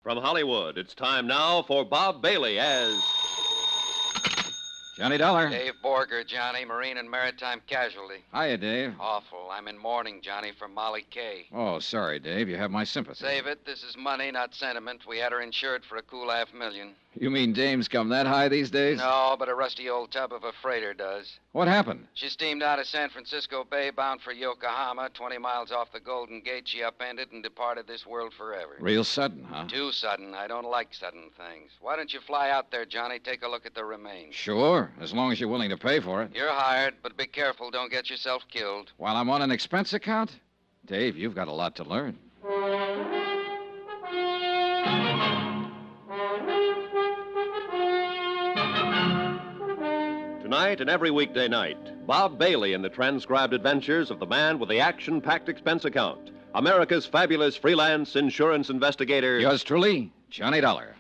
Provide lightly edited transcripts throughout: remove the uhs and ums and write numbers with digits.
From Hollywood, it's time now for Bob Bailey as... Johnny Dollar. Dave Borger, Johnny, Marine and Maritime Casualty. Hiya, Dave. Awful. I'm in mourning, Johnny, for Molly Kaye. Oh, sorry, Dave. You have my sympathy. Save it. This is money, not sentiment. We had her insured for a cool $500,000. You mean dames come that high these days? No, but a rusty old tub of a freighter does. What happened? She steamed out of San Francisco Bay, bound for Yokohama. 20 miles off the Golden Gate, she upended and departed this world forever. Real sudden, huh? Too sudden. I don't like sudden things. Why don't you fly out there, Johnny? Take a look at the remains. Sure, as long as you're willing to pay for it. You're hired, but be careful. Don't get yourself killed. While I'm on an expense account? Dave, you've got a lot to learn. Tonight and every weekday night, Bob Bailey in the transcribed adventures of the man with the action-packed expense account, America's fabulous freelance insurance investigator... Yours truly, Johnny Dollar.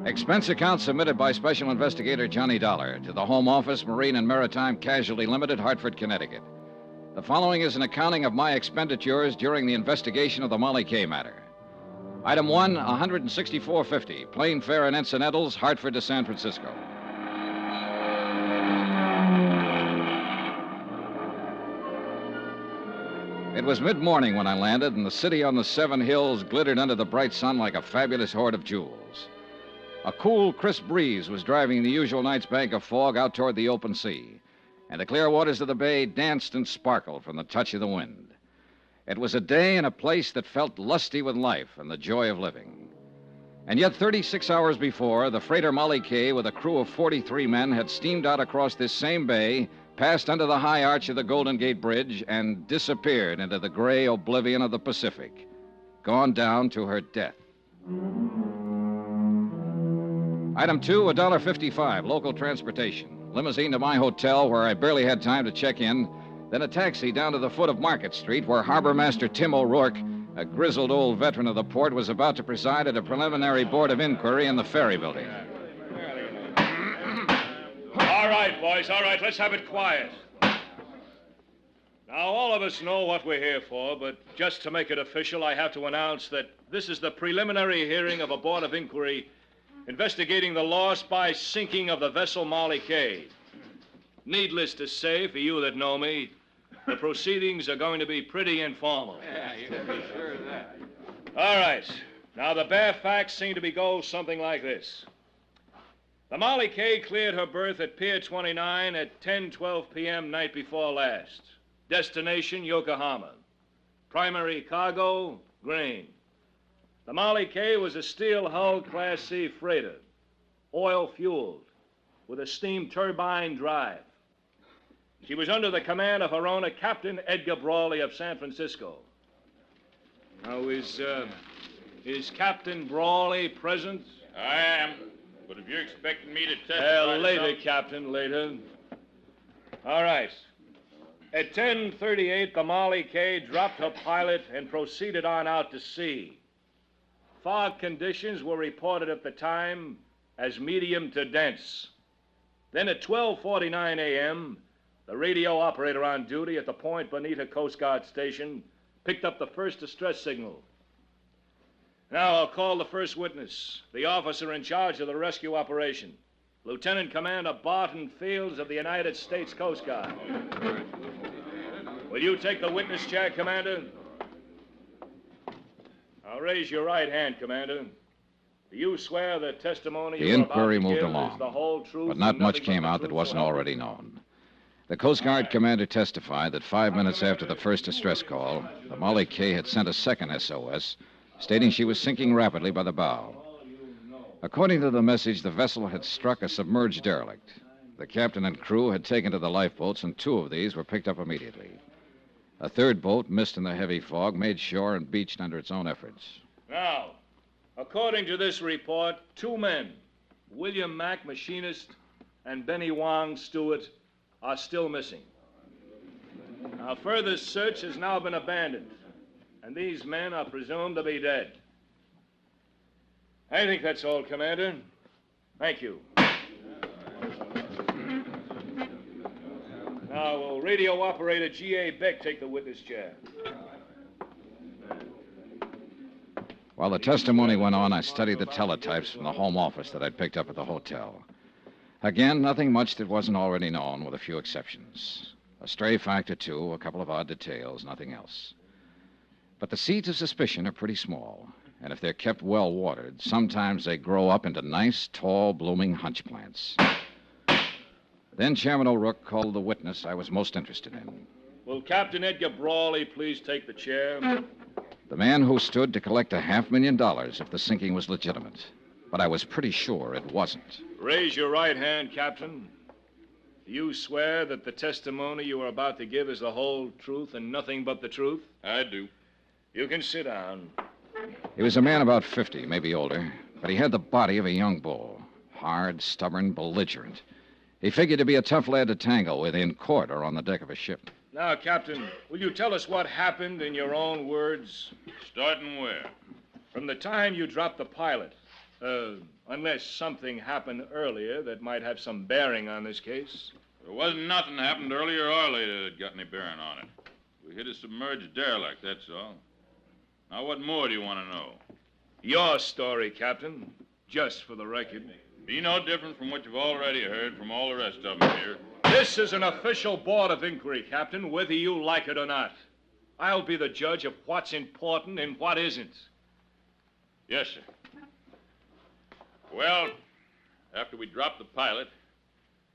Expense account submitted by Special Investigator Johnny Dollar to the Home Office, Marine and Maritime Casualty Limited, Hartford, Connecticut. The following is an accounting of my expenditures during the investigation of the Molly Kaye matter. Item 1, $164.50, plane fare and incidentals, Hartford to San Francisco. It was mid-morning when I landed, and the city on the Seven Hills glittered under the bright sun like a fabulous hoard of jewels. A cool, crisp breeze was driving the usual night's bank of fog out toward the open sea, and the clear waters of the bay danced and sparkled from the touch of the wind. It was a day and a place that felt lusty with life and the joy of living. And yet 36 hours before, the freighter Molly Kaye with a crew of 43 men had steamed out across this same bay, passed under the high arch of the Golden Gate Bridge, and disappeared into the gray oblivion of the Pacific, gone down to her death. Item 2, $1.55, local transportation. Limousine to my hotel, where I barely had time to check in, then a taxi down to the foot of Market Street, where Harbor Master Tim O'Rourke, a grizzled old veteran of the port, was about to preside at a preliminary board of inquiry in the ferry building. All right, boys, all right, let's have it quiet. Now, all of us know what we're here for, but just to make it official, I have to announce that this is the preliminary hearing of a board of inquiry investigating the loss by sinking of the vessel Molly Kaye. Needless to say, for you that know me, the proceedings are going to be pretty informal. Yeah, you can be sure of that. All right. Now, the bare facts seem to go something like this. The Molly Kaye cleared her berth at Pier 29 at 10:12 p.m. night before last. Destination, Yokohama. Primary cargo, grain. The Molly Kaye was a steel-hulled Class C freighter, oil-fueled, with a steam turbine drive. She was under the command of her owner, Captain Edgar Brawley of San Francisco. Now, is Captain Brawley present? I am. But if you're expecting me to testify... Later, Captain, later. All right. At 10:38, the Molly Kaye dropped her pilot and proceeded on out to sea. Fog conditions were reported at the time as medium to dense. Then at 12:49 a.m., the radio operator on duty at the Point Bonita Coast Guard station picked up the first distress signal. Now I'll call the first witness, the officer in charge of the rescue operation, Lieutenant Commander Barton Fields of the United States Coast Guard. Will you take the witness chair, Commander? Now raise your right hand, Commander. Do you swear the testimony The you're about inquiry to moved give along, is the whole truth but not and much nothing but came the out that truth, wasn't so help you already known. The Coast Guard commander testified that 5 minutes after the first distress call, the Molly Kaye had sent a second SOS, stating she was sinking rapidly by the bow. According to the message, the vessel had struck a submerged derelict. The captain and crew had taken to the lifeboats, and 2 of these were picked up immediately. A third boat, missed in the heavy fog, made shore and beached under its own efforts. Now, according to this report, 2 men, William Mack, machinist, and Benny Wong, steward, are still missing. Now, further search has now been abandoned, and these men are presumed to be dead. I think that's all, Commander. Thank you. Now, will radio operator G.A. Beck take the witness chair? While the testimony went on, I studied the teletypes from the home office that I'd picked up at the hotel. Again, nothing much that wasn't already known, with a few exceptions. A stray fact or two, a couple of odd details, nothing else. But the seeds of suspicion are pretty small, and if they're kept well watered, sometimes they grow up into nice, tall, blooming hunch plants. Then Chairman O'Rourke called the witness I was most interested in. Will Captain Edgar Brawley please take the chair? The man who stood to collect $500,000 if the sinking was legitimate. But I was pretty sure it wasn't. Raise your right hand, Captain. Do you swear that the testimony you are about to give is the whole truth and nothing but the truth? I do. You can sit down. He was a man about 50, maybe older, but he had the body of a young bull. Hard, stubborn, belligerent. He figured to be a tough lad to tangle with in court or on the deck of a ship. Now, Captain, will you tell us what happened in your own words? Starting where? From the time you dropped the pilot. Unless something happened earlier that might have some bearing on this case. There wasn't nothing happened earlier or later that got any bearing on it. We hit a submerged derelict, that's all. Now, what more do you want to know? Your story, Captain. Just for the record. Be no different from what you've already heard from all the rest of them here. This is an official board of inquiry, Captain, whether you like it or not. I'll be the judge of what's important and what isn't. Yes, sir. Well, after we dropped the pilot,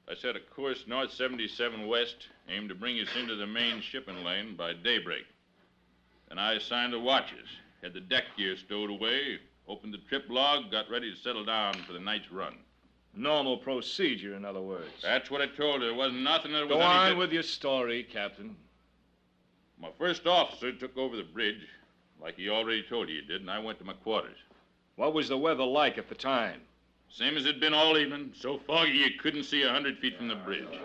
I set a course north 77 west, aimed to bring us into the main shipping lane by daybreak. Then I assigned the watches, had the deck gear stowed away, opened the trip log, got ready to settle down for the night's run. Normal procedure, in other words. That's what I told her. There wasn't nothing that was Go on with your story, Captain. My first officer took over the bridge, like he already told you he did, and I went to my quarters. What was the weather like at the time? Same as it'd been all evening, so foggy you couldn't see 100 feet from the bridge.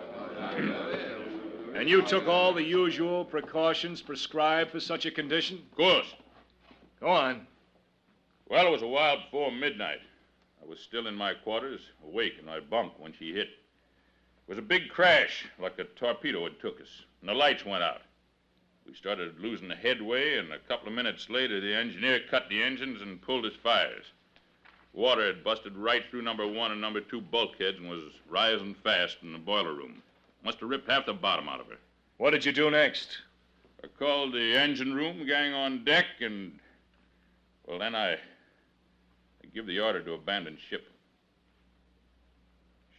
And you took all the usual precautions prescribed for such a condition? Of course. Go on. Well, it was a while before midnight. I was still in my quarters, awake in my bunk when she hit. It was a big crash, like a torpedo had took us, and the lights went out. We started losing the headway, and a couple of minutes later, the engineer cut the engines and pulled his fires. Water had busted right through number 1 and number 2 bulkheads and was rising fast in the boiler room. Must have ripped half the bottom out of her. What did you do next? I called the engine room gang on deck, and, well, then I give the order to abandon ship.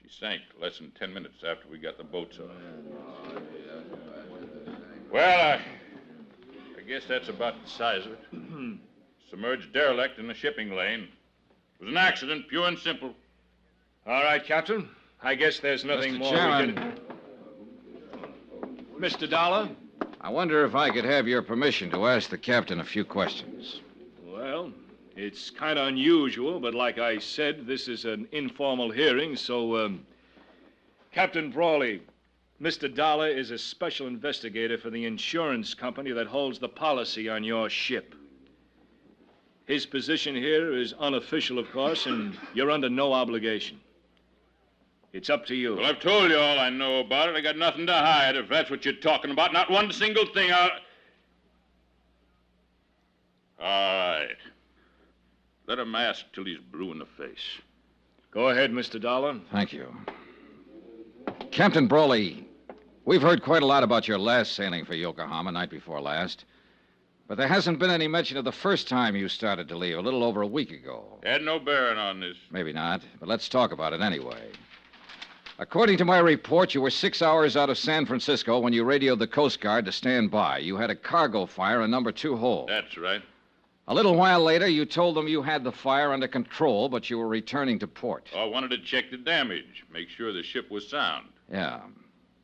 She sank less than 10 minutes after we got the boats off. Well, I guess that's about the size of it. Submerged derelict in the shipping lane. It was an accident, pure and simple. All right, Captain. I guess there's nothing Mr. more Chairman. we can... Mr. Dollar? I wonder if I could have your permission to ask the captain a few questions. Well, it's kind of unusual, but like I said, this is an informal hearing, so, Captain Brawley, Mr. Dollar is a special investigator for the insurance company that holds the policy on your ship. His position here is unofficial, of course, and you're under no obligation. It's up to you. Well, I've told you all I know about it. I got nothing to hide, if that's what you're talking about. Not one single thing. All right. Let him ask till he's blue in the face. Go ahead, Mr. Dollar. Thank you. Captain Brawley, we've heard quite a lot about your last sailing for Yokohama night before last. But there hasn't been any mention of the first time you started to leave, a little over a week ago. Had no bearing on this. Maybe not, but let's talk about it anyway. According to my report, you were 6 hours out of San Francisco when you radioed the Coast Guard to stand by. You had a cargo fire in number 2 hold. That's right. A little while later, you told them you had the fire under control, but you were returning to port. I wanted to check the damage, make sure the ship was sound. Yeah.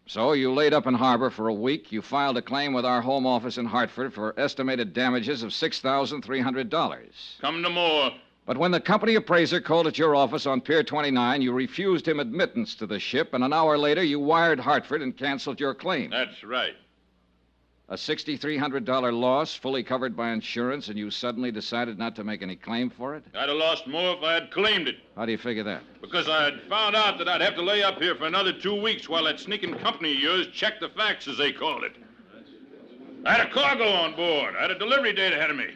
So you laid up in harbor for a week. You filed a claim with our home office in Hartford for estimated damages of $6,300. Come to more. But when the company appraiser called at your office on Pier 29, you refused him admittance to the ship, and an hour later you wired Hartford and canceled your claim. That's right. A $6,300 loss, fully covered by insurance, and you suddenly decided not to make any claim for it? I'd have lost more if I had claimed it. How do you figure that? Because I had found out that I'd have to lay up here for another 2 weeks while that sneaking company of yours checked the facts, as they called it. I had a cargo on board. I had a delivery date ahead of me.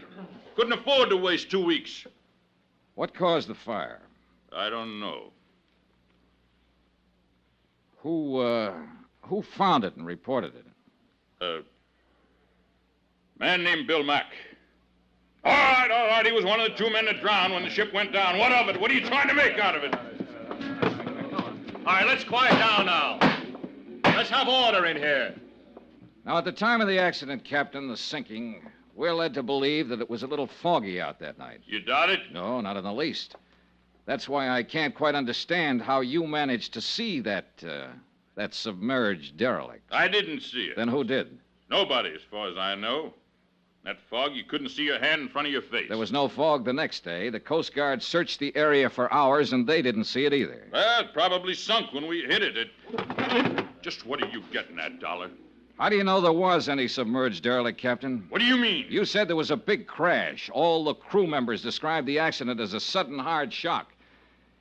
Couldn't afford to waste 2 weeks. What caused the fire? I don't know. Who found it and reported it? Man named Bill Mack. All right. He was one of the 2 men that drowned when the ship went down. What of it? What are you trying to make out of it? All right, let's quiet down now. Let's have order in here. Now, at the time of the accident, Captain, the sinking, we're led to believe that it was a little foggy out that night. You doubt it? No, not in the least. That's why I can't quite understand how you managed to see that submerged derelict. I didn't see it. Then who did? Nobody, as far as I know. That fog, you couldn't see your hand in front of your face. There was no fog the next day. The Coast Guard searched the area for hours, and they didn't see it either. Well, it probably sunk when we hit it. Just what are you getting at, Dollar? How do you know there was any submerged derelict, Captain? What do you mean? You said there was a big crash. All the crew members described the accident as a sudden hard shock.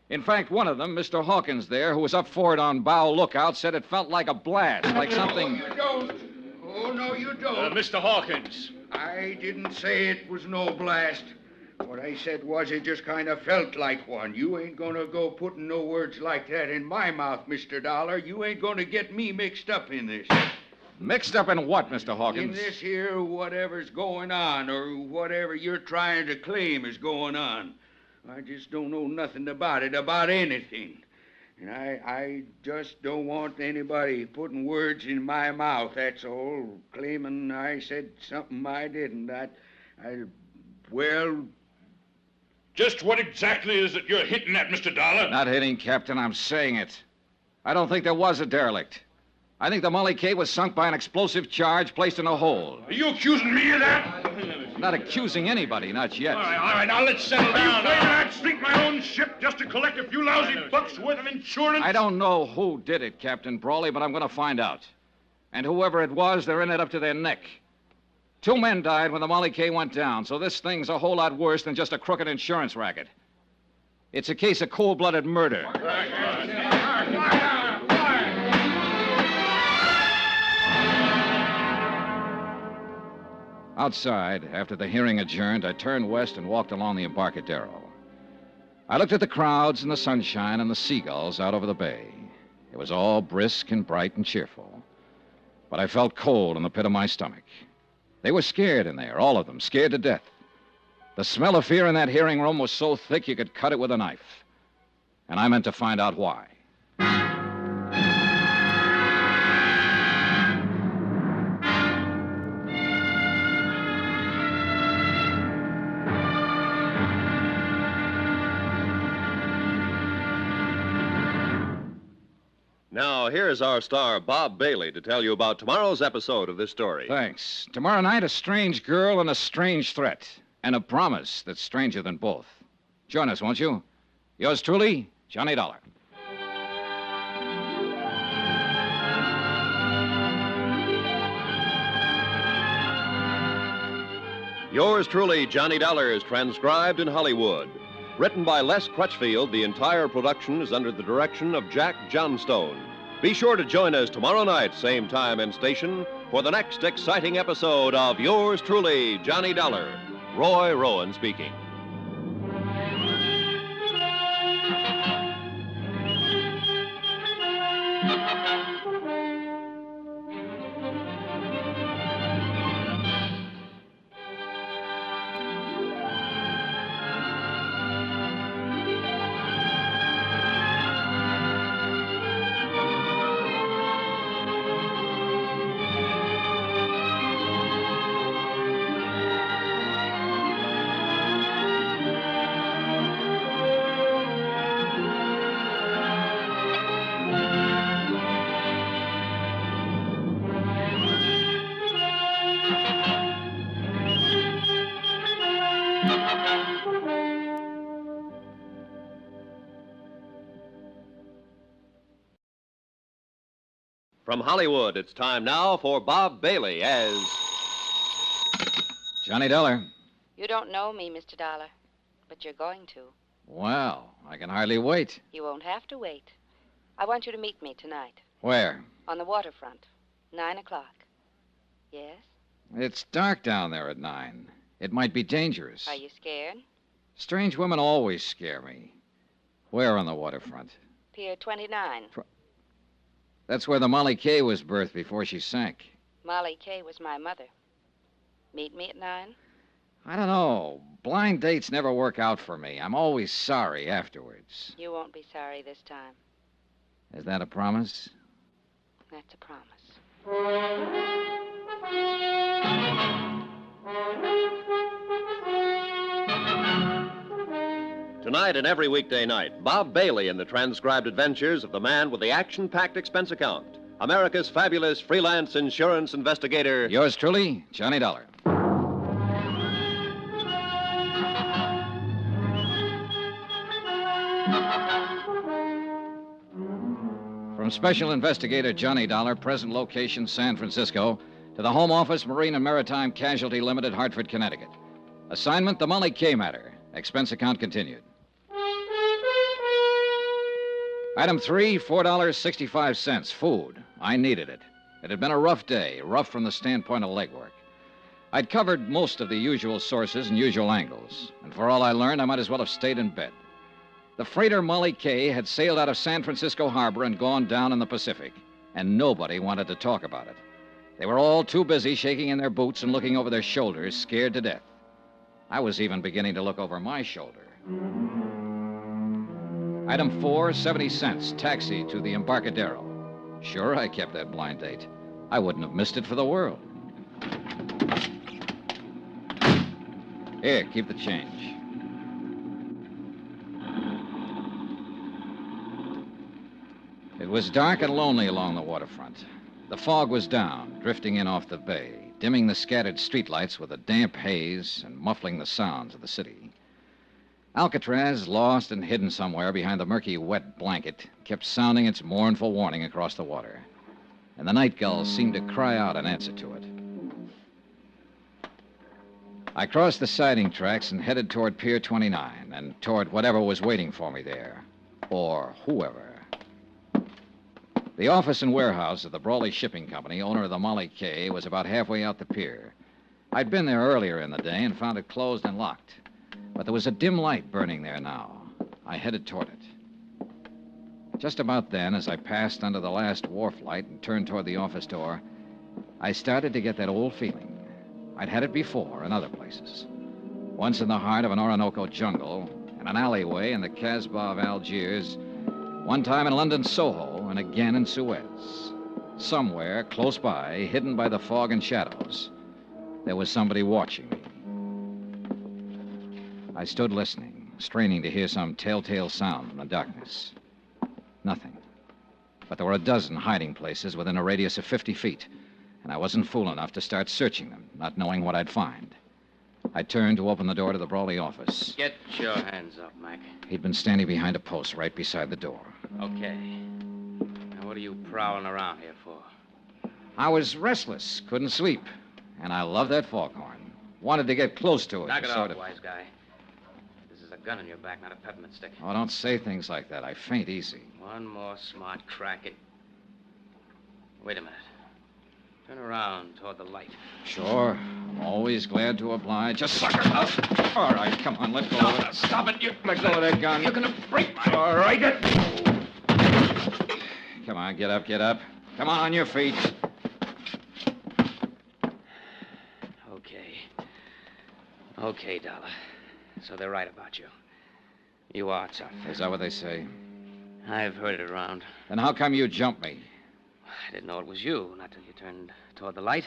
In fact, one of them, Mr. Hawkins there, who was up forward on bow lookout, said it felt like a blast, like something... No, you don't. Oh, no, you don't. Mr. Hawkins. I didn't say it was no blast. What I said was it just kind of felt like one. You ain't gonna go putting no words like that in my mouth, Mr. Dollar. You ain't gonna get me mixed up in this. Mixed up in what, Mr. In Hawkins? this here whatever's going on, or whatever you're trying to claim is going on. I just don't know nothing about it, about anything. And I just don't want anybody putting words in my mouth, that's all. Claiming I said something I didn't. Well... Just what exactly is it you're hitting at, Mr. Dollar? Not hitting, Captain. I'm saying it. I don't think there was a derelict. I think the Molly Kaye was sunk by an explosive charge placed in a hole. Are you accusing me of that? I'm not accusing anybody, not yet. All right, now let's settle down. Are you claiming I'd sink my own ship just to collect a few lousy bucks worth of insurance? I don't know who did it, Captain Brawley, but I'm going to find out. And whoever it was, they're in it up to their neck. 2 men died when the Molly Kaye went down, so this thing's a whole lot worse than just a crooked insurance racket. It's a case of cold-blooded murder. Outside, after the hearing adjourned, I turned west and walked along the Embarcadero. I looked at the crowds and the sunshine and the seagulls out over the bay. It was all brisk and bright and cheerful. But I felt cold in the pit of my stomach. They were scared in there, all of them, scared to death. The smell of fear in that hearing room was so thick you could cut it with a knife. And I meant to find out why. Now, here's our star, Bob Bailey, to tell you about tomorrow's episode of this story. Thanks. Tomorrow night, a strange girl and a strange threat. And a promise that's stranger than both. Join us, won't you? Yours truly, Johnny Dollar. Yours truly, Johnny Dollar, is transcribed in Hollywood. Written by Les Crutchfield, the entire production is under the direction of Jack Johnstone. Be sure to join us tomorrow night, same time and station, for the next exciting episode of Yours truly, Johnny Dollar. Roy Rowan speaking. From Hollywood, it's time now for Bob Bailey as... Johnny Dollar. You don't know me, Mr. Dollar, but you're going to. Well, I can hardly wait. You won't have to wait. I want you to meet me tonight. Where? On the waterfront. 9 o'clock. Yes? It's dark down there at 9. It might be dangerous. Are you scared? Strange women always scare me. Where on the waterfront? Pier 29. That's where the Molly Kaye was birthed before she sank. Molly Kaye was my mother. Meet me at 9? I don't know. Blind dates never work out for me. I'm always sorry afterwards. You won't be sorry this time. Is that a promise? That's a promise. Tonight and every weekday night, Bob Bailey in the transcribed adventures of the man with the action-packed expense account, America's fabulous freelance insurance investigator. Yours truly, Johnny Dollar. From Special Investigator Johnny Dollar, present location San Francisco, to the Home Office, Marine and Maritime Casualty Limited, Hartford, Connecticut. Assignment, the Molly Kaye matter. Expense account continued. Item 3, $4.65. Food. I needed it. It had been a rough day, rough from the standpoint of legwork. I'd covered most of the usual sources and usual angles, and for all I learned, I might as well have stayed in bed. The freighter Molly Kaye had sailed out of San Francisco Harbor and gone down in the Pacific, and nobody wanted to talk about it. They were all too busy shaking in their boots and looking over their shoulders, scared to death. I was even beginning to look over my shoulder. Item 4, 70 cents, taxi to the Embarcadero. Sure, I kept that blind date. I wouldn't have missed it for the world. Here, keep the change. It was dark and lonely along the waterfront. The fog was down, drifting in off the bay, dimming the scattered streetlights with a damp haze and muffling the sounds of the city. Alcatraz, lost and hidden somewhere behind the murky, wet blanket, kept sounding its mournful warning across the water. And the night gulls seemed to cry out in answer to it. I crossed the siding tracks and headed toward Pier 29 and toward whatever was waiting for me there. Or whoever. The office and warehouse of the Brawley Shipping Company, owner of the Molly Kaye, was about halfway out the pier. I'd been there earlier in the day and found it closed and locked. But there was a dim light burning there now. I headed toward it. Just about then, as I passed under the last wharf light and turned toward the office door, I started to get that old feeling. I'd had it before in other places. Once in the heart of an Orinoco jungle, in an alleyway in the Casbah of Algiers, one time in London Soho, and again in Suez. Somewhere, close by, hidden by the fog and shadows, there was somebody watching me. I stood listening, straining to hear some telltale sound in the darkness. Nothing. But there were a dozen hiding places within a radius of 50 feet, and I wasn't fool enough to start searching them, not knowing what I'd find. I turned to open the door to the Brawley office. Get your hands up, Mac. He'd been standing behind a post right beside the door. Okay. Now, what are you prowling around here for? I was restless, couldn't sleep, and I loved that foghorn. Wanted to get close to it. Knock it sort off, of... wise guy. This is a gun in your back, not a peppermint stick. Oh, don't say things like that. I faint easy. One more smart crack at... Wait a minute. Turn around toward the light. Sure. I'm always glad to oblige. Just sucker up. All right, come on, let go of it. Stop it, you... Let go of that gun. You're gonna break my... All right. Come on, get up, get up. Come on your feet. Okay, Dollar. So they're right about you. You are tough. Is that what they say? I've heard it around. Then how come you jumped me? I didn't know it was you, not till you turned toward the light.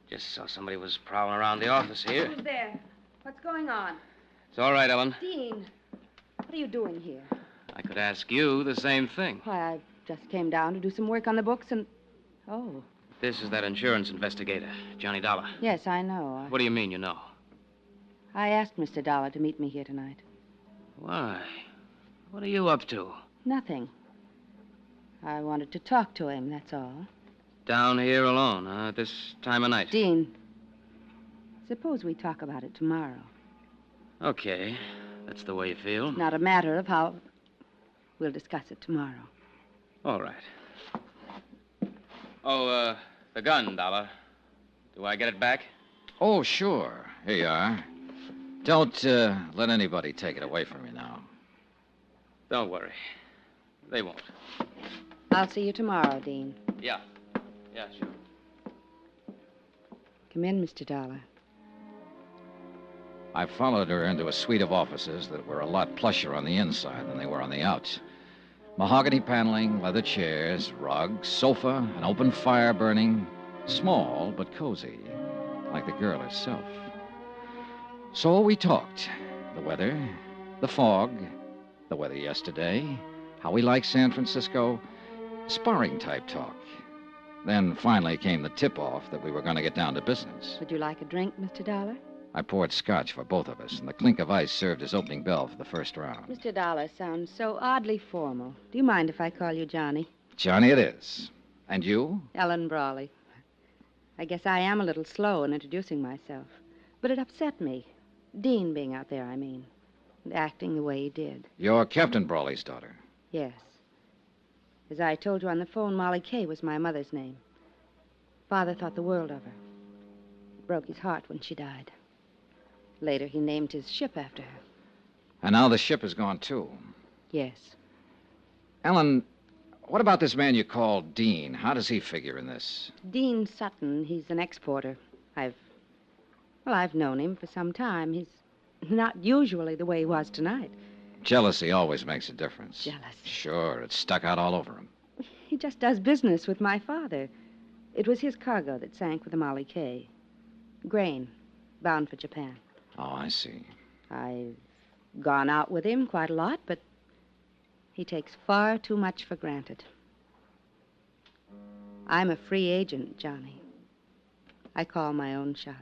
Just saw somebody was prowling around the office here. Who's there? What's going on? It's all right, Ellen. Dean, what are you doing here? I could ask you the same thing. Why, I just came down to do some work on the books and... Oh. This is that insurance investigator, Johnny Dollar. Yes, I know. What do you mean you know? I asked Mr. Dollar to meet me here tonight. Why? What are you up to? Nothing. I wanted to talk to him, that's all. Down here alone, huh? At this time of night. Dean, suppose we talk about it tomorrow. Okay. That's the way you feel. Not a matter of how. We'll discuss it tomorrow. All right. Oh, the gun, Dollar. Do I get it back? Oh, sure. Here you are. Don't let anybody take it away from you now. Don't worry. They won't. I'll see you tomorrow, Dean. Yeah. Yeah, sure. Come in, Mr. Dollar. I followed her into a suite of offices that were a lot plusher on the inside than they were on the outs. Mahogany paneling, leather chairs, rugs, sofa, an open fire burning. Small, but cozy, like the girl herself. So we talked. The weather, the fog, the weather yesterday, how we like San Francisco, sparring-type talk. Then finally came the tip-off that we were going to get down to business. Would you like a drink, Mr. Dollar? I poured scotch for both of us, and the clink of ice served as opening bell for the first round. Mr. Dollar sounds so oddly formal. Do you mind if I call you Johnny? Johnny it is. And you? Ellen Brawley. I guess I am a little slow in introducing myself. But it upset me. Dean being out there, I mean. And acting the way he did. You're Captain Brawley's daughter. Yes. As I told you on the phone, Molly Kaye was my mother's name. Father thought the world of her. It broke his heart when she died. Later, he named his ship after her. And now the ship is gone, too. Yes. Ellen, what about this man you call Dean? How does he figure in this? Dean Sutton, he's an exporter. I've known him for some time. He's not usually the way he was tonight. Jealousy always makes a difference. Jealousy. Sure, it's stuck out all over him. He just does business with my father. It was his cargo that sank with the Molly Kaye. Grain, bound for Japan. Oh, I see. I've gone out with him quite a lot, but he takes far too much for granted. I'm a free agent, Johnny. I call my own shots.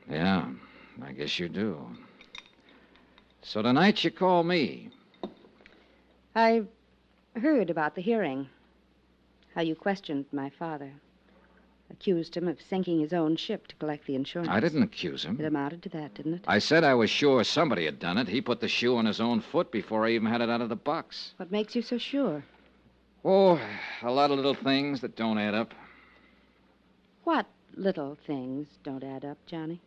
Yeah, I guess you do. So tonight you call me. I heard about the hearing. How you questioned my father. Accused him of sinking his own ship to collect the insurance. I didn't accuse him. It amounted to that, didn't it? I said I was sure somebody had done it. He put the shoe on his own foot before I even had it out of the box. What makes you so sure? Oh, a lot of little things that don't add up. What little things don't add up, Johnny?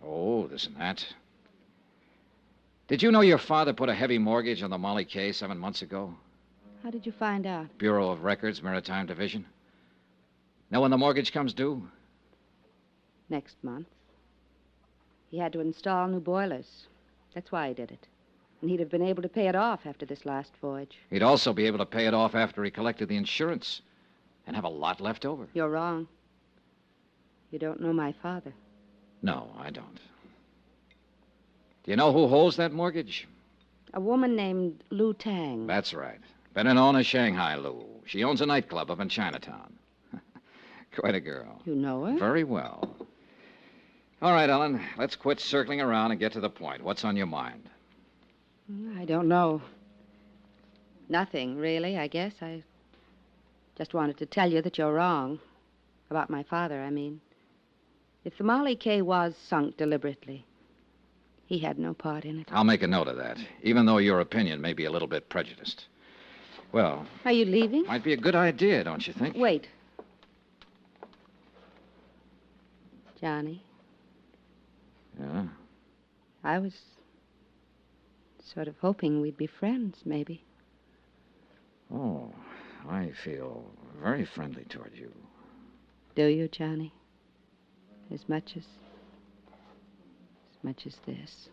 Oh, this and that. Did you know your father put a heavy mortgage on the Molly Kaye 7 months ago? How did you find out? Bureau of Records, Maritime Division. Know when the mortgage comes due? Next month. He had to install new boilers. That's why he did it. And he'd have been able to pay it off after this last voyage. He'd also be able to pay it off after he collected the insurance and have a lot left over. You're wrong. You don't know my father. No, I don't. Do you know who holds that mortgage? A woman named Lu Tang. That's right. Better known as Shanghai Lou. She owns a nightclub up in Chinatown. Quite a girl. You know her? Very well. All right, Ellen, let's quit circling around and get to the point. What's on your mind? I don't know. Nothing, really, I guess. I just wanted to tell you that you're wrong. About my father, I mean. If the Molly Kaye was sunk deliberately, he had no part in it. I'll make a note of that, even though your opinion may be a little bit prejudiced. Well... Are you leaving? Might be a good idea, don't you think? Wait. Johnny, Yeah? I was sort of hoping we'd be friends, maybe. Oh, I feel very friendly toward you. Do you, Johnny? As much as this.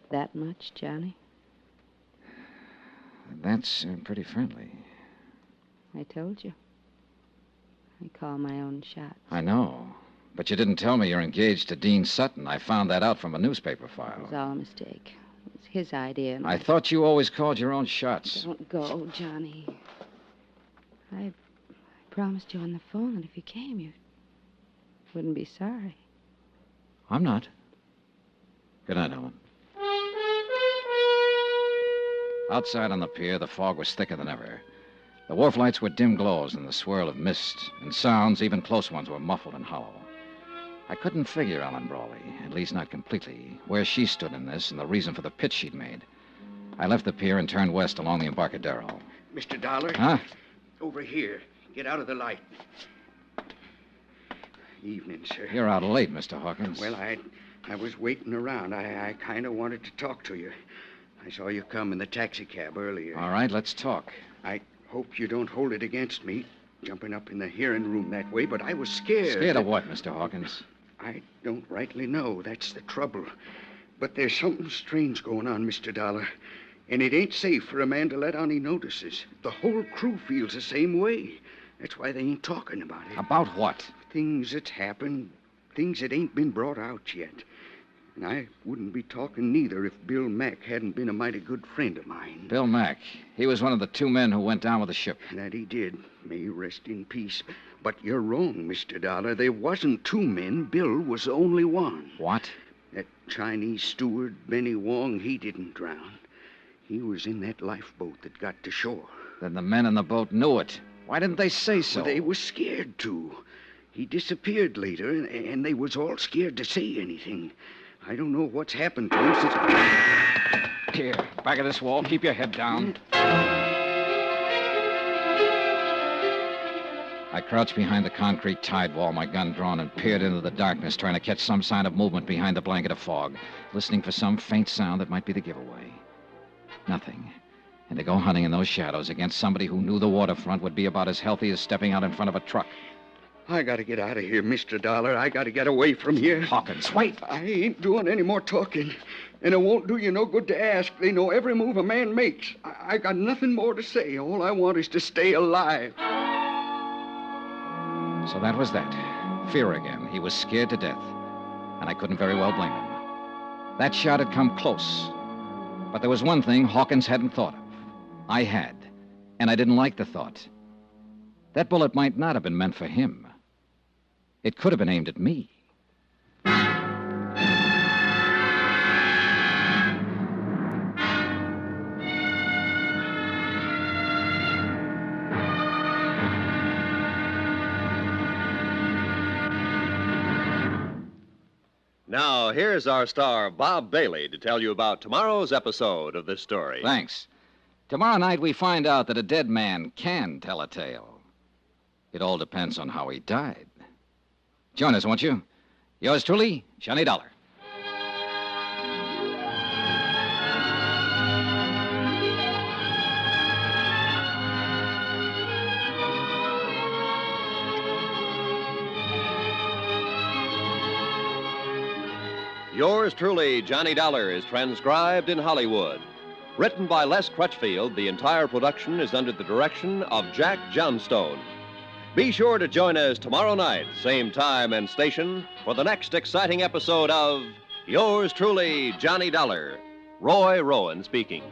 That much, Johnny? That's pretty friendly. I told you. I call my own shots. I know. But you didn't tell me you're engaged to Dean Sutton. I found that out from a newspaper It file. was all a mistake. It was his idea. I thought you always called your own shots. Don't go, Johnny. I promised you on the phone that if you came, you wouldn't be sorry. I'm not. Good night, Ellen. Outside on the pier, the fog was thicker than ever. The wharf lights were dim glows in the swirl of mist, and sounds, even close ones, were muffled and hollow. I couldn't figure Ellen Brawley, at least not completely, where she stood in this and the reason for the pitch she'd made. I left the pier and turned west along the Embarcadero. Mr. Dollar? Huh? Over here. Get out of the light. Evening, sir. You're out late, Mr. Hawkins. Well, I was waiting around. I kind of wanted to talk to you. I saw you come in the taxicab earlier. All right, let's talk. I hope you don't hold it against me, jumping up in the hearing room that way, but I was scared. Scared of what, Mr. Hawkins? I don't rightly know. That's the trouble. But there's something strange going on, Mr. Dollar. And it ain't safe for a man to let on he notices. The whole crew feels the same way. That's why they ain't talking about it. About what? Things that's happened, things that ain't been brought out yet. And I wouldn't be talking neither if Bill Mack hadn't been a mighty good friend of mine. Bill Mack. He was one of the 2 men who went down with the ship. That he did. May he rest in peace. But you're wrong, Mr. Dollar. There wasn't 2 men. Bill was the only one. What? That Chinese steward, Benny Wong, he didn't drown. He was in that lifeboat that got to shore. Then the men in the boat knew it. Why didn't they say so? Well, they was scared to. He disappeared later, and they was all scared to say anything. I don't know what's happened to him since... Here, back of this wall. Keep your head down. I crouched behind the concrete tide wall, my gun drawn, and peered into the darkness, trying to catch some sign of movement behind the blanket of fog, listening for some faint sound that might be the giveaway. Nothing. And to go hunting in those shadows against somebody who knew the waterfront would be about as healthy as stepping out in front of a truck. I gotta get out of here, Mr. Dollar. I gotta get away from here. Hawkins, wait! I ain't doing any more talking. And it won't do you no good to ask. They know every move a man makes. I got nothing more to say. All I want is to stay alive. So that was that. Fear again. He was scared to death. And I couldn't very well blame him. That shot had come close. But there was one thing Hawkins hadn't thought of. I had. And I didn't like the thought. That bullet might not have been meant for him. It could have been aimed at me. Now, here's our star, Bob Bailey, to tell you about tomorrow's episode of this story. Thanks. Tomorrow night, we find out that a dead man can tell a tale. It all depends on how he died. Join us, won't you? Yours truly, Johnny Dollar. Yours truly, Johnny Dollar, is transcribed in Hollywood. Written by Les Crutchfield, the entire production is under the direction of Jack Johnstone. Be sure to join us tomorrow night, same time and station, for the next exciting episode of Yours truly, Johnny Dollar. Roy Rowan speaking.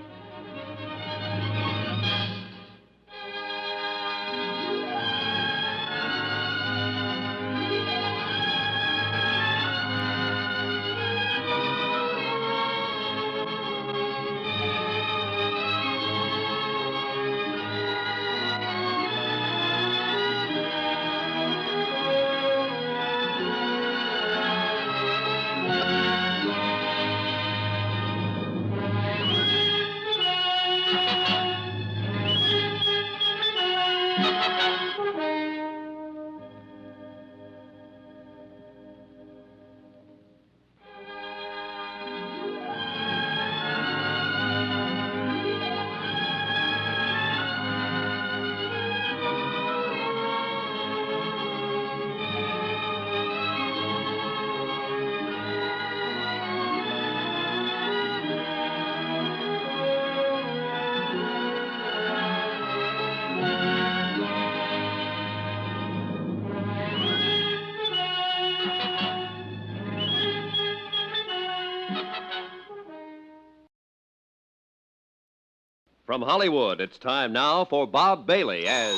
From Hollywood, it's time now for Bob Bailey as...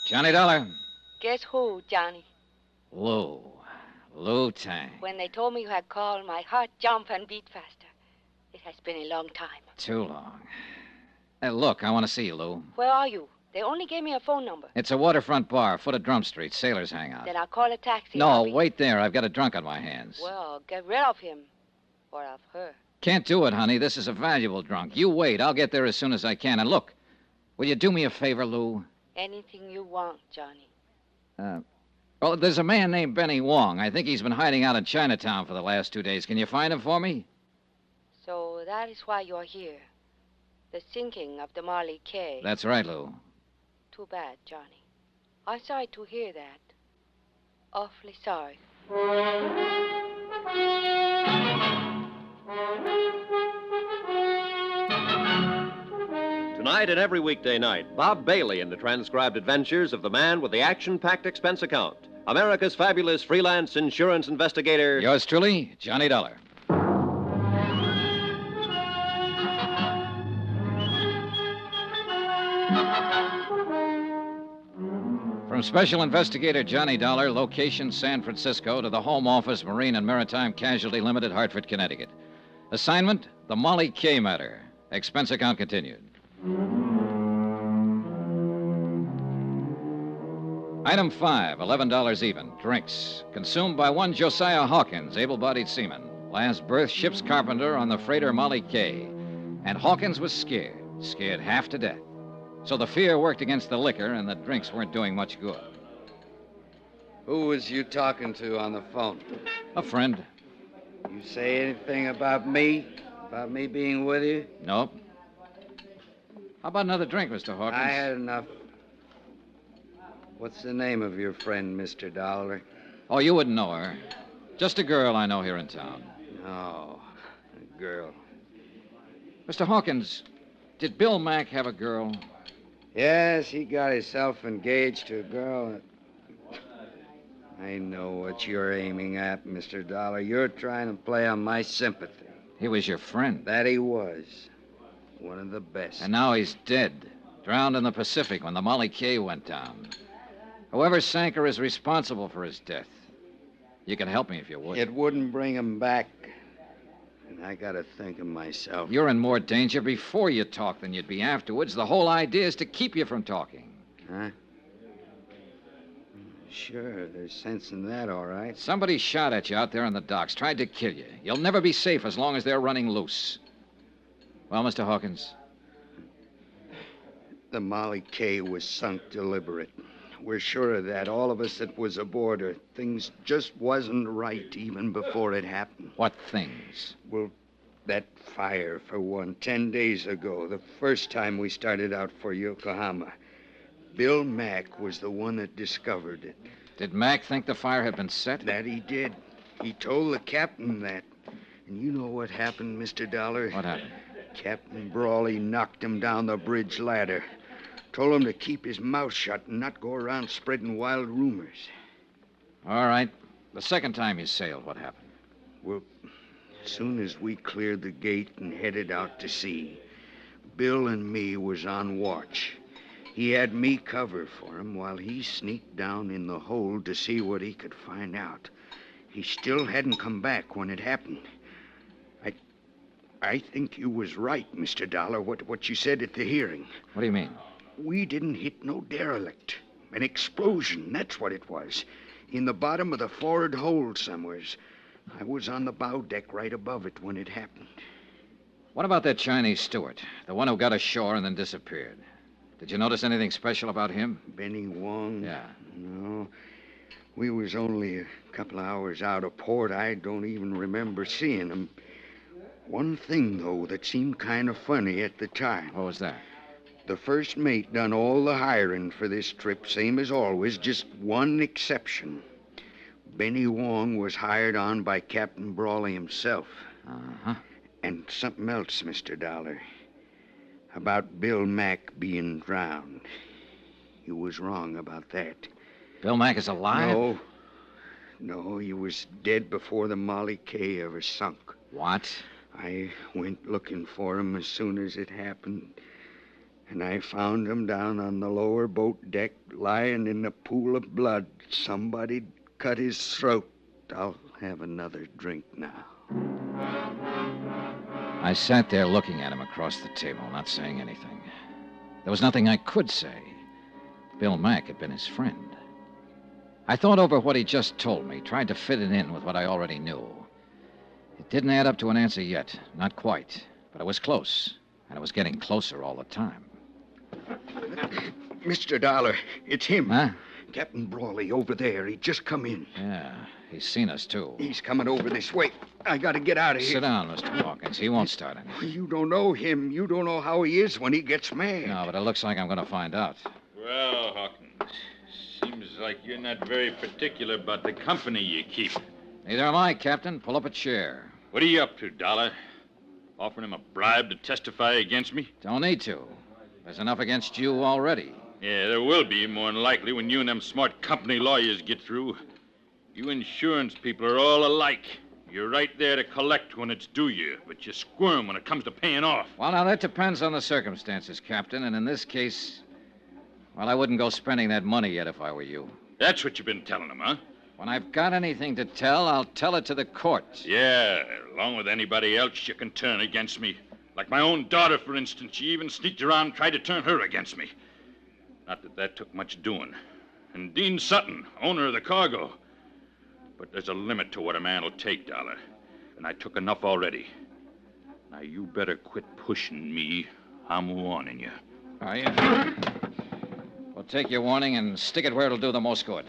Johnny Dollar. Guess who, Johnny? Lou. Lou Tang. When they told me you had called, my heart jumped and beat faster. It has been a long time. Too long. Hey, look, I want to see you, Lou. Where are you? They only gave me a phone number. It's a waterfront bar, foot of Drum Street, Sailors Hangout. Then I'll call a taxi. No, wait there. I've got a drunk on my hands. Well, get rid of him. Or of her. Can't do it, honey. This is a valuable drunk. You wait. I'll get there as soon as I can. And look, will you do me a favor, Lou? Anything you want, Johnny. Well, there's a man named Benny Wong. I think he's been hiding out in Chinatown for the last 2 days. Can you find him for me? So that is why you're here. The sinking of the Molly Kaye. That's right, Lou. Too bad, Johnny. I'm sorry to hear that. Awfully sorry. Tonight and every weekday night, Bob Bailey in the transcribed adventures of the man with the action-packed expense account. America's fabulous freelance insurance investigator. Yours truly, Johnny Dollar. From Special Investigator Johnny Dollar, location San Francisco, to the Home Office, Marine and Maritime Casualty Limited, Hartford, Connecticut. Assignment, the Molly Kaye matter. Expense account continued. Item 5, $11 even. Drinks. Consumed by one Josiah Hawkins, able-bodied seaman. Last berth, ship's carpenter on the freighter Molly Kaye. And Hawkins was scared half to death. So the fear worked against the liquor, and the drinks weren't doing much good. Who was you talking to on the phone? A friend. You say anything about me? About me being with you? Nope. How about another drink, Mr. Hawkins? I had enough. What's the name of your friend, Mr. Dollar? Oh, you wouldn't know her. Just a girl I know here in town. Oh, a girl. Mr. Hawkins, did Bill Mack have a girl? Yes, he got himself engaged to a girl. I know what you're aiming at, Mr. Dollar. You're trying to play on my sympathy. He was your friend. That he was. One of the best. And now he's dead. Drowned in the Pacific when the Molly Kaye went down. Whoever sank her is responsible for his death. You can help me if you would. It wouldn't bring him back. And I gotta think of myself. You're in more danger before you talk than you'd be afterwards. The whole idea is to keep you from talking. Huh? Sure, there's sense in that, all right. Somebody shot at you out there on the docks, tried to kill you. You'll never be safe as long as they're running loose. Well, Mr. Hawkins? The Molly Kaye was sunk deliberate. We're sure of that. All of us that was aboard her. Things just wasn't right even before it happened. What things? Well, that fire, for one, 10 days ago, the first time we started out for Yokohama. Bill Mack was the one that discovered it. Did Mack think the fire had been set? That he did. He told the captain that. And you know what happened, Mr. Dollar? What happened? Captain Brawley knocked him down the bridge ladder. Told him to keep his mouth shut and not go around spreading wild rumors. All right. The second time you sailed, what happened? Well, as soon as we cleared the gate and headed out to sea, Bill and me was on watch. He had me cover for him while he sneaked down in the hold to see what he could find out. He still hadn't come back when it happened. I think you was right, Mr. Dollar, what you said at the hearing. What do you mean? We didn't hit no derelict. An explosion, that's what it was. In the bottom of the forward hold somewheres. I was on the bow deck right above it when it happened. What about that Chinese steward? The one who got ashore and then disappeared. Did you notice anything special about him? Benny Wong? Yeah. No. We was only a couple of hours out of port. I don't even remember seeing him. One thing, though, that seemed kind of funny at the time. What was that? The first mate done all the hiring for this trip, same as always, just one exception. Benny Wong was hired on by Captain Brawley himself. Uh-huh. And something else, Mr. Dollar. About Bill Mack being drowned. You was wrong about that. Bill Mack is alive? No, he was dead before the Molly Kaye ever sunk. What? I went looking for him as soon as it happened. And I found him down on the lower boat deck, lying in a pool of blood. Somebody'd cut his throat. I'll have another drink now. I sat there looking at him across the table, not saying anything. There was nothing I could say. Bill Mack had been his friend. I thought over what he just told me, tried to fit it in with what I already knew. It didn't add up to an answer yet, not quite, but it was close, and it was getting closer all the time. Mr. Dollar, it's him. Huh? Captain Brawley over there. He just come in. Yeah, he's seen us, too. He's coming over this way. I got to get out of here. Sit down, Mr. Hawkins. He won't start anything. You don't know him. You don't know how he is when he gets mad. No, but it looks like I'm going to find out. Well, Hawkins, seems like you're not very particular about the company you keep. Neither am I, Captain. Pull up a chair. What are you up to, Dollar? Offering him a bribe to testify against me? Don't need to. There's enough against you already. Yeah, there will be, more than likely, when you and them smart company lawyers get through. You insurance people are all alike. You're right there to collect when it's due you, but you squirm when it comes to paying off. Well, now, that depends on the circumstances, Captain, and in this case, well, I wouldn't go spending that money yet if I were you. That's what you've been telling them, huh? When I've got anything to tell, I'll tell it to the courts. Yeah, along with anybody else you can turn against me. Like my own daughter, for instance. She even sneaked around and tried to turn her against me. Not that that took much doing. And Dean Sutton, owner of the cargo. But there's a limit to what a man will take, Dollar. And I took enough already. Now, you better quit pushing me. I'm warning you. Are you? Well, take your warning and stick it where it'll do the most good.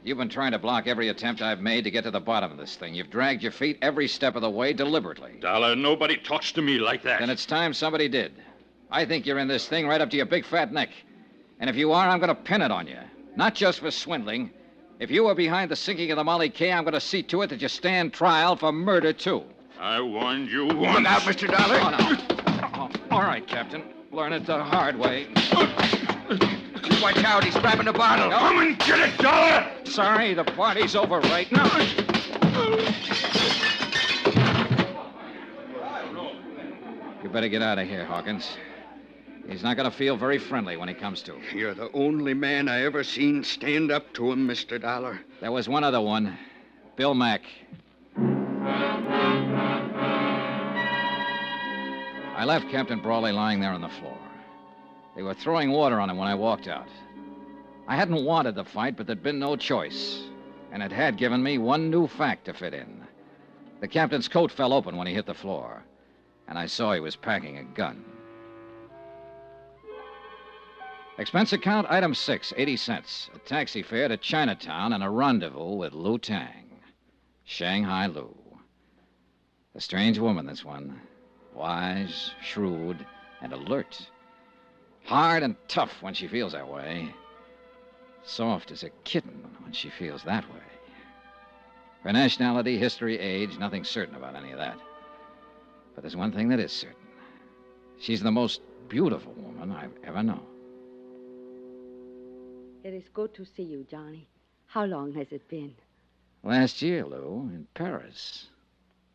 You've been trying to block every attempt I've made to get to the bottom of this thing. You've dragged your feet every step of the way deliberately. Dollar, nobody talks to me like that. Then it's time somebody did. I think you're in this thing right up to your big fat neck. And if you are, I'm going to pin it on you. Not just for swindling. If you were behind the sinking of the Molly Kaye, I'm going to see to it that you stand trial for murder, too. I warned you once. Look out, Mr. Dollar. Oh, no. Oh, all right, Captain. Learn it the hard way. Watch out, he's grabbing the bottle. Come and get it, Dollar! Sorry, the party's over right now. You better get out of here, Hawkins. He's not going to feel very friendly when he comes to. You're the only man I ever seen stand up to him, Mr. Dollar. There was one other one. Bill Mack. I left Captain Brawley lying there on the floor. They were throwing water on him when I walked out. I hadn't wanted the fight, but there'd been no choice. And it had given me one new fact to fit in. The captain's coat fell open when he hit the floor, and I saw he was packing a gun. Expense account, item 6, 80 cents. A taxi fare to Chinatown and a rendezvous with Lou Tang. Shanghai Lou. A strange woman, this one. Wise, shrewd, and alert. Hard and tough when she feels that way. Soft as a kitten when she feels that way. Her nationality, history, age, nothing certain about any of that. But there's one thing that is certain. She's the most beautiful woman I've ever known. It is good to see you, Johnny. How long has it been? Last year, Lou, in Paris.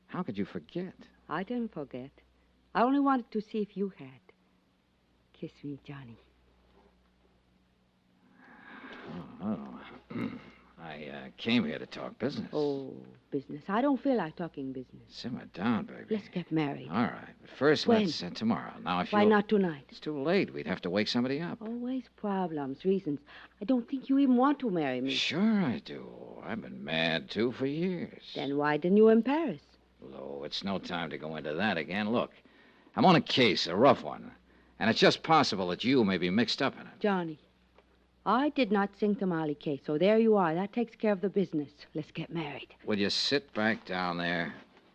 How could you forget? I didn't forget. I only wanted to see if you had. Kiss me, Johnny. Oh. I came here to talk business. Oh, business. I don't feel like talking business. Simmer down, baby. Let's get married. All right, but first When? let's tomorrow. Now, if Why not tonight? It's too late. We'd have to wake somebody up. Always problems, reasons. I don't think you even want to marry me. Sure I do. I've been mad, too, for years. Then why didn't you in Paris? Lou, it's no time to go into that again. Look, I'm on a case, a rough one. And it's just possible that you may be mixed up in it. Johnny, I did not sink the Molly Kaye, so there you are. That takes care of the business. Let's get married. Will you sit back down there?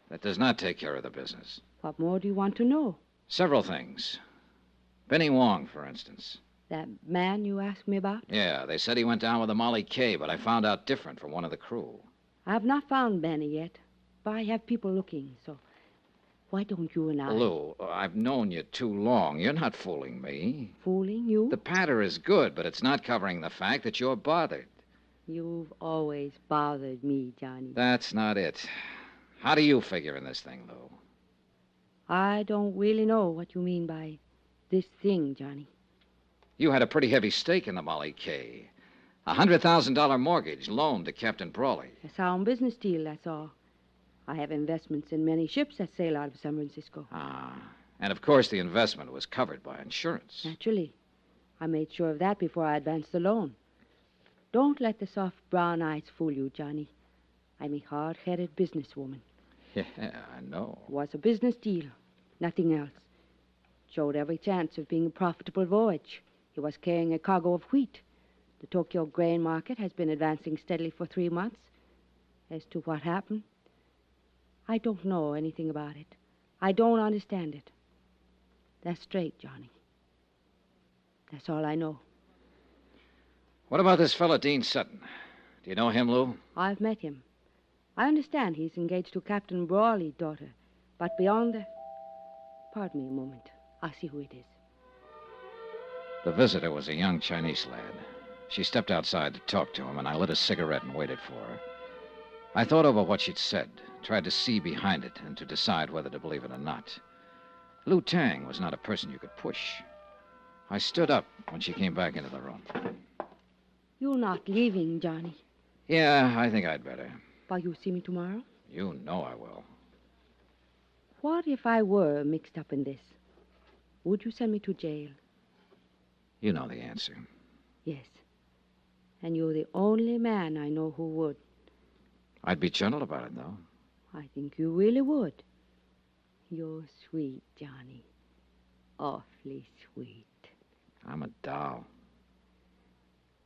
That does not take care of the business. What more do you want to know? Several things. Benny Wong, for instance. That man you asked me about? Yeah, they said he went down with the Molly Kaye, but I found out different from one of the crew. I have not found Benny yet, but I have people looking, so why don't you and I... Lou, I've known you too long. You're not fooling me. Fooling you? The patter is good, but it's not covering the fact that you're bothered. You've always bothered me, Johnny. That's not it. How do you figure in this thing, Lou? I don't really know what you mean by this thing, Johnny. You had a pretty heavy stake in the Molly Kaye. $100,000 mortgage loaned to Captain Brawley. A sound business deal, that's all. I have investments in many ships that sail out of San Francisco. Ah. And, of course, the investment was covered by insurance. Naturally. I made sure of that before I advanced the loan. Don't let the soft brown eyes fool you, Johnny. I'm a hard-headed businesswoman. Yeah, I know. It was a business deal, nothing else. Showed every chance of being a profitable voyage. He was carrying a cargo of wheat. The Tokyo grain market has been advancing steadily for 3 months. As to what happened, I don't know anything about it. I don't understand it. That's straight, Johnny. That's all I know. What about this fellow, Dean Sutton? Do you know him, Lou? I've met him. I understand he's engaged to Captain Brawley's daughter. But beyond the... Pardon me a moment. I'll see who it is. The visitor was a young Chinese lad. She stepped outside to talk to him, and I lit a cigarette and waited for her. I thought over what she'd said, tried to see behind it, and to decide whether to believe it or not. Lou Tang was not a person you could push. I stood up when she came back into the room. You're not leaving, Johnny. Yeah, I think I'd better. Will you see me tomorrow? You know I will. What if I were mixed up in this? Would you send me to jail? You know the answer. Yes. And you're the only man I know who would. I'd be gentle about it, though. I think you really would. You're sweet, Johnny. Awfully sweet. I'm a doll.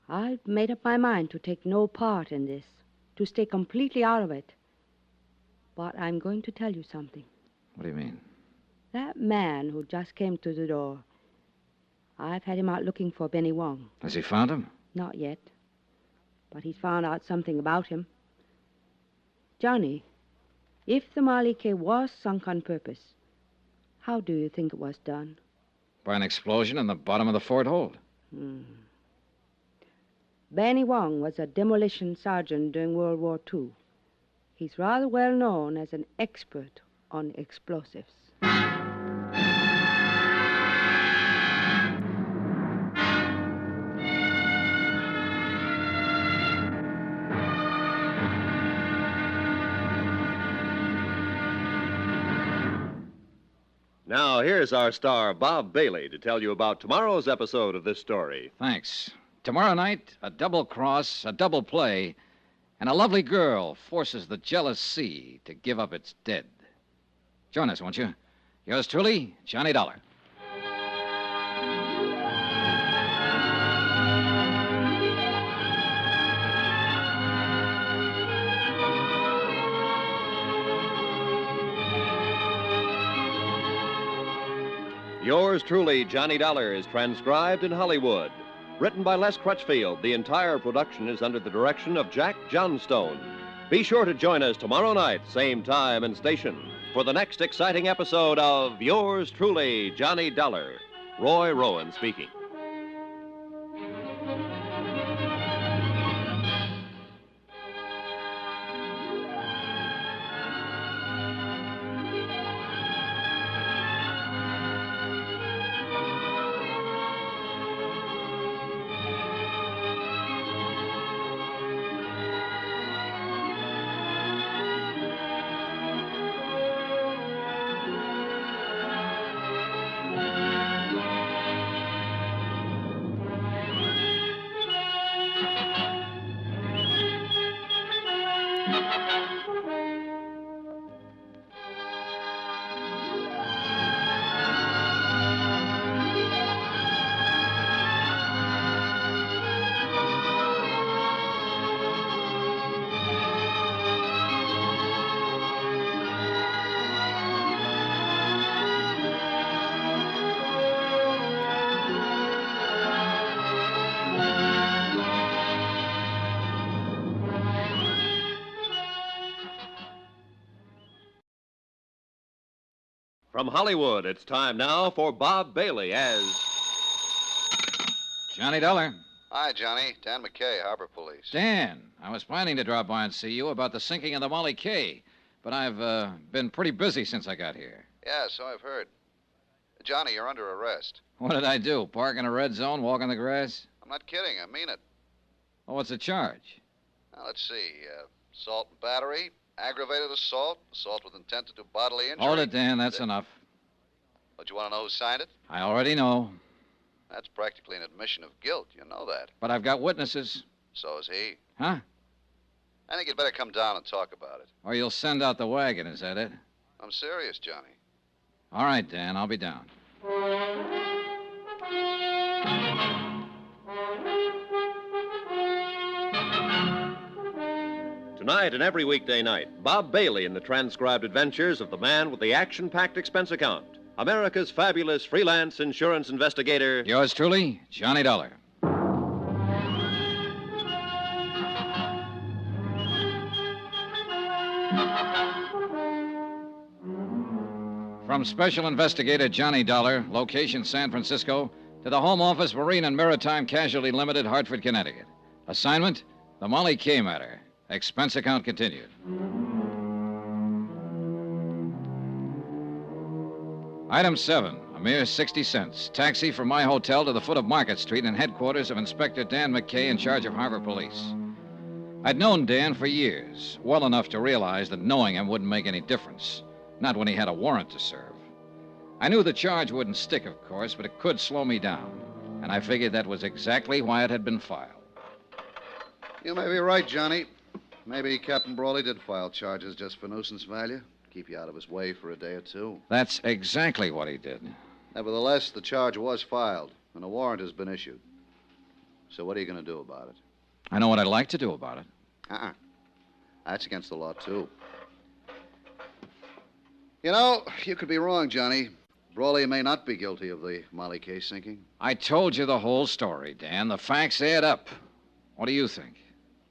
I've made up my mind to take no part in this, to stay completely out of it. But I'm going to tell you something. What do you mean? That man who just came to the door, I've had him out looking for Benny Wong. Has he found him? Not yet. But he's found out something about him. Johnny, if the Molly Kaye was sunk on purpose, how do you think it was done? By an explosion in the bottom of the fort hold. Benny Wong was a demolition sergeant during World War II. He's rather well known as an expert on explosives. Now, here's our star, Bob Bailey, to tell you about tomorrow's episode of this story. Thanks. Tomorrow night, a double cross, a double play, and a lovely girl forces the jealous sea to give up its dead. Join us, won't you? Yours truly, Johnny Dollar. Yours truly, Johnny Dollar, is transcribed in Hollywood. Written by Les Crutchfield, the entire production is under the direction of Jack Johnstone. Be sure to join us tomorrow night, same time and station, for the next exciting episode of Yours truly, Johnny Dollar. Roy Rowan speaking. From Hollywood, it's time now for Bob Bailey as... Johnny Dollar. Hi, Johnny. Dan McKay, Harbor Police. Dan, I was planning to drop by and see you about the sinking of the Molly Kaye, but I've been pretty busy since I got here. Yeah, so I've heard. Johnny, you're under arrest. What did I do? Park in a red zone, walk on the grass? I'm not kidding. I mean it. Oh, what's the charge? Now, let's see. Assault and battery, Aggravated assault, assault with intent to do bodily injury. Hold it, Dan. That's enough. But you want to know who signed it? I already know. That's practically an admission of guilt. You know that. But I've got witnesses. So is he. Huh? I think you'd better come down and talk about it. Or you'll send out the wagon, is that it? I'm serious, Johnny. All right, Dan. I'll be down. Tonight and every weekday night, Bob Bailey in the transcribed adventures of the man with the action-packed expense account, America's fabulous freelance insurance investigator. Yours truly, Johnny Dollar. From Special Investigator Johnny Dollar, location San Francisco, to the Home Office, Marine and Maritime Casualty Limited, Hartford, Connecticut. Assignment, the Molly Kaye matter. Expense account continued. Item 7, a mere 60 cents. Taxi from my hotel to the foot of Market Street and headquarters of Inspector Dan McKay in charge of Harbor Police. I'd known Dan for years, well enough to realize that knowing him wouldn't make any difference. Not when he had a warrant to serve. I knew the charge wouldn't stick, of course, but it could slow me down. And I figured that was exactly why it had been filed. You may be right, Johnny. Maybe Captain Brawley did file charges just for nuisance value. Keep you out of his way for a day or two. That's exactly what he did. Nevertheless, the charge was filed, and a warrant has been issued. So what are you going to do about it? I know what I'd like to do about it. That's against the law, too. You know, you could be wrong, Johnny. Brawley may not be guilty of the Molly Kaye sinking. I told you the whole story, Dan. The facts add up. What do you think?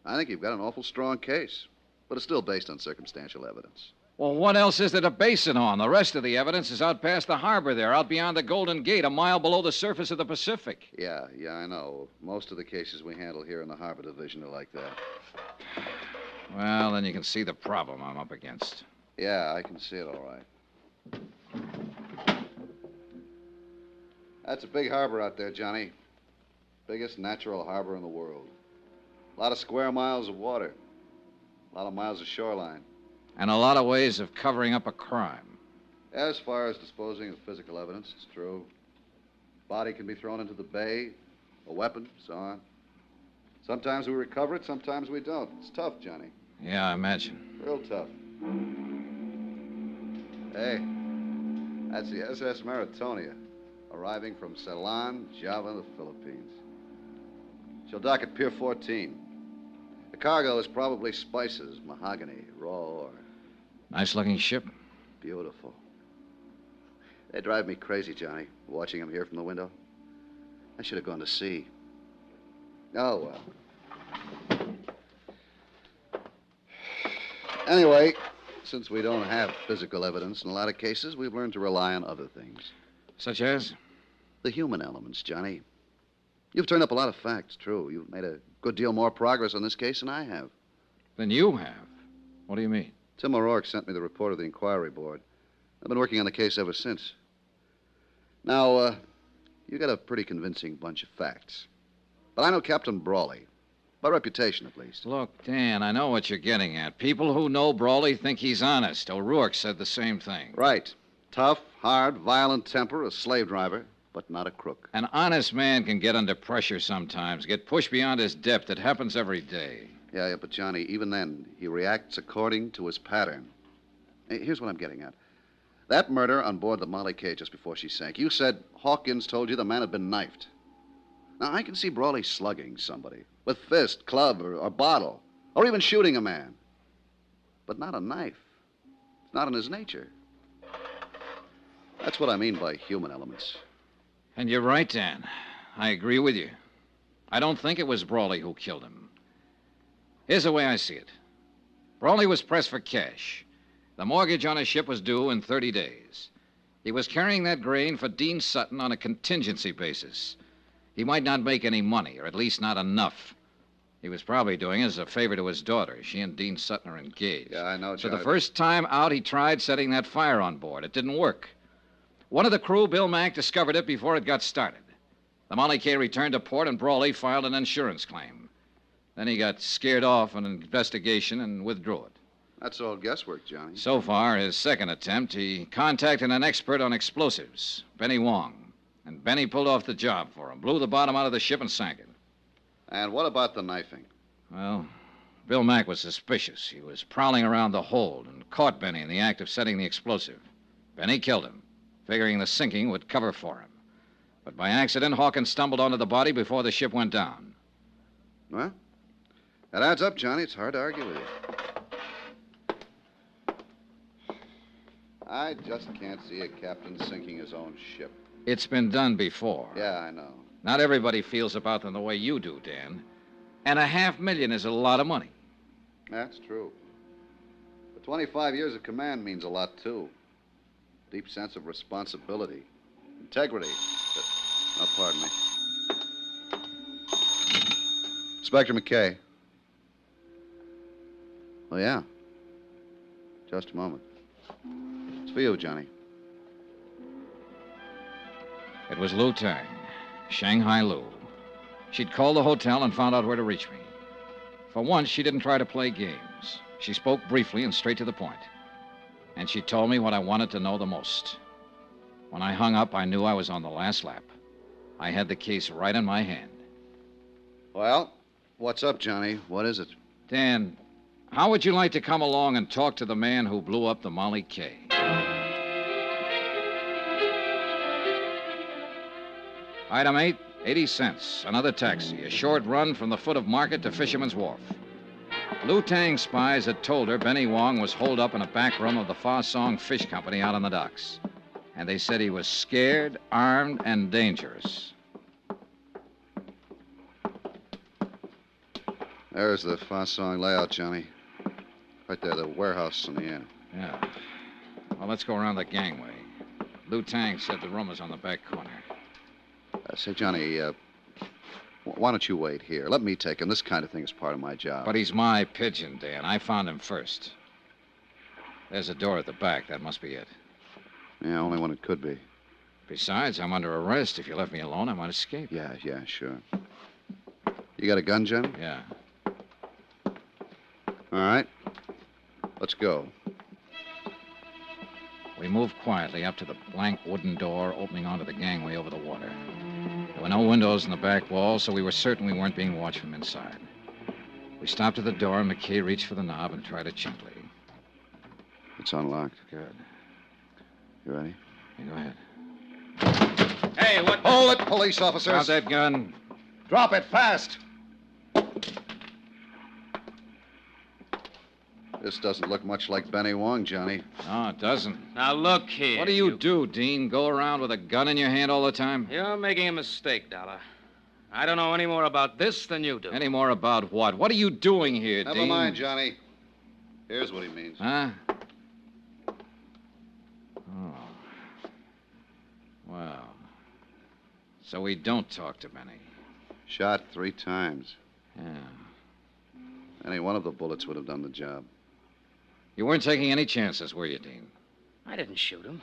I think you've got an awful strong case, but it's still based on circumstantial evidence. Well, what else is there to base it on? The rest of the evidence is out past the harbor there, out beyond the Golden Gate, a mile below the surface of the Pacific. Yeah, I know. Most of the cases we handle here in the Harbor Division are like that. Well, then you can see the problem I'm up against. Yeah, I can see it all right. That's a big harbor out there, Johnny. Biggest natural harbor in the world. A lot of square miles of water. A lot of miles of shoreline. And a lot of ways of covering up a crime. As far as disposing of physical evidence, it's true. Body can be thrown into the bay, a weapon, so on. Sometimes we recover it, sometimes we don't. It's tough, Johnny. Yeah, I imagine. Real tough. Hey, that's the SS Maritonia, arriving from Ceylon, Java, the Philippines. She'll dock at Pier 14. The cargo is probably spices, mahogany, raw ore. Nice-looking ship. Beautiful. They drive me crazy, Johnny, watching them here from the window. I should have gone to sea. Oh, well. Anyway, since we don't have physical evidence in a lot of cases, we've learned to rely on other things. Such as? The human elements, Johnny. You've turned up a lot of facts, true. You've made a good deal more progress on this case than I have. Than you have? What do you mean? Tim O'Rourke sent me the report of the inquiry board. I've been working on the case ever since. Now, you got a pretty convincing bunch of facts. But I know Captain Brawley. By reputation, at least. Look, Dan, I know what you're getting at. People who know Brawley think he's honest. O'Rourke said the same thing. Right. Tough, hard, violent temper, a slave driver, but not a crook. An honest man can get under pressure sometimes, get pushed beyond his depth. It happens every day. Yeah, but Johnny, even then, he reacts according to his pattern. Hey, here's what I'm getting at. That murder on board the Molly Kaye just before she sank, you said Hawkins told you the man had been knifed. Now, I can see Brawley slugging somebody with fist, club, or bottle, or even shooting a man. But not a knife. It's not in his nature. That's what I mean by human elements. And you're right, Dan. I agree with you. I don't think it was Brawley who killed him. Here's the way I see it. Brawley was pressed for cash. The mortgage on his ship was due in 30 days. He was carrying that grain for Dean Sutton on a contingency basis. He might not make any money, or at least not enough. He was probably doing it as a favor to his daughter. She and Dean Sutton are engaged. Yeah, I know, So Johnny. the first time out, he tried setting that fire on board. It didn't work. One of the crew, Bill Mack, discovered it before it got started. The Molly Kaye returned to port, and Brawley filed an insurance claim. Then he got scared off an investigation and withdrew it. That's all guesswork, Johnny. So far, his second attempt, he contacted an expert on explosives, Benny Wong. And Benny pulled off the job for him, blew the bottom out of the ship and sank it. And what about the knifing? Well, Bill Mack was suspicious. He was prowling around the hold and caught Benny in the act of setting the explosive. Benny killed him, figuring the sinking would cover for him. But by accident, Hawkins stumbled onto the body before the ship went down. Well, that adds up, Johnny. It's hard to argue with you. I just can't see a captain sinking his own ship. It's been done before. Yeah, I know. Not everybody feels about them the way you do, Dan. And $500,000 is a lot of money. That's true. But 25 years of command means a lot, too. Deep sense of responsibility. Integrity. Oh, pardon me. Inspector McKay. Oh, yeah. Just a moment. It's for you, Johnny. It was Lou Tang, Shanghai Lou. She'd called the hotel and found out where to reach me. For once, she didn't try to play games. She spoke briefly and straight to the point. And she told me what I wanted to know the most. When I hung up, I knew I was on the last lap. I had the case right in my hand. Well, what's up, Johnny? What is it? Dan, how would you like to come along and talk to the man who blew up the Molly Kaye? Item 8, 80 cents. Another taxi. A short run from the foot of Market to Fisherman's Wharf. Lou Tang's spies had told her Benny Wong was holed up in a back room of the Fa Song Fish Company out on the docks. And they said he was scared, armed, and dangerous. There's the Fa Song layout, Johnny. Right there, the warehouse in the end. Yeah. Well, let's go around the gangway. Lou Tang said the room was on the back corner. Say, Johnny, why don't you wait here? Let me take him. This kind of thing is part of my job. But he's my pigeon, Dan. I found him first. There's a door at the back. That must be it. Yeah, only one it could be. Besides, I'm under arrest. If you left me alone, I might escape. Yeah, sure. You got a gun, Johnny? Yeah. All right. Let's go. We moved quietly up to the blank wooden door opening onto the gangway over the water. There were no windows in the back wall, so we were certain we weren't being watched from inside. We stopped at the door, and McKay reached for the knob and tried it gently. It's unlocked. Good. You ready? Yeah, go ahead. Hey, what... Hold it, police officers. Drop that gun. Drop it, fast. This doesn't look much like Benny Wong, Johnny. No, it doesn't. Now, look here. What do you do, Dean? Go around with a gun in your hand all the time? You're making a mistake, Dollar. I don't know any more about this than you do. Any more about what? What are you doing here, Dean? Never mind, Johnny. Here's what he means. Huh? Oh. Well. So we don't talk to Benny. Shot 3 times. Yeah. Any one of the bullets would have done the job. You weren't taking any chances, were you, Dean? I didn't shoot him.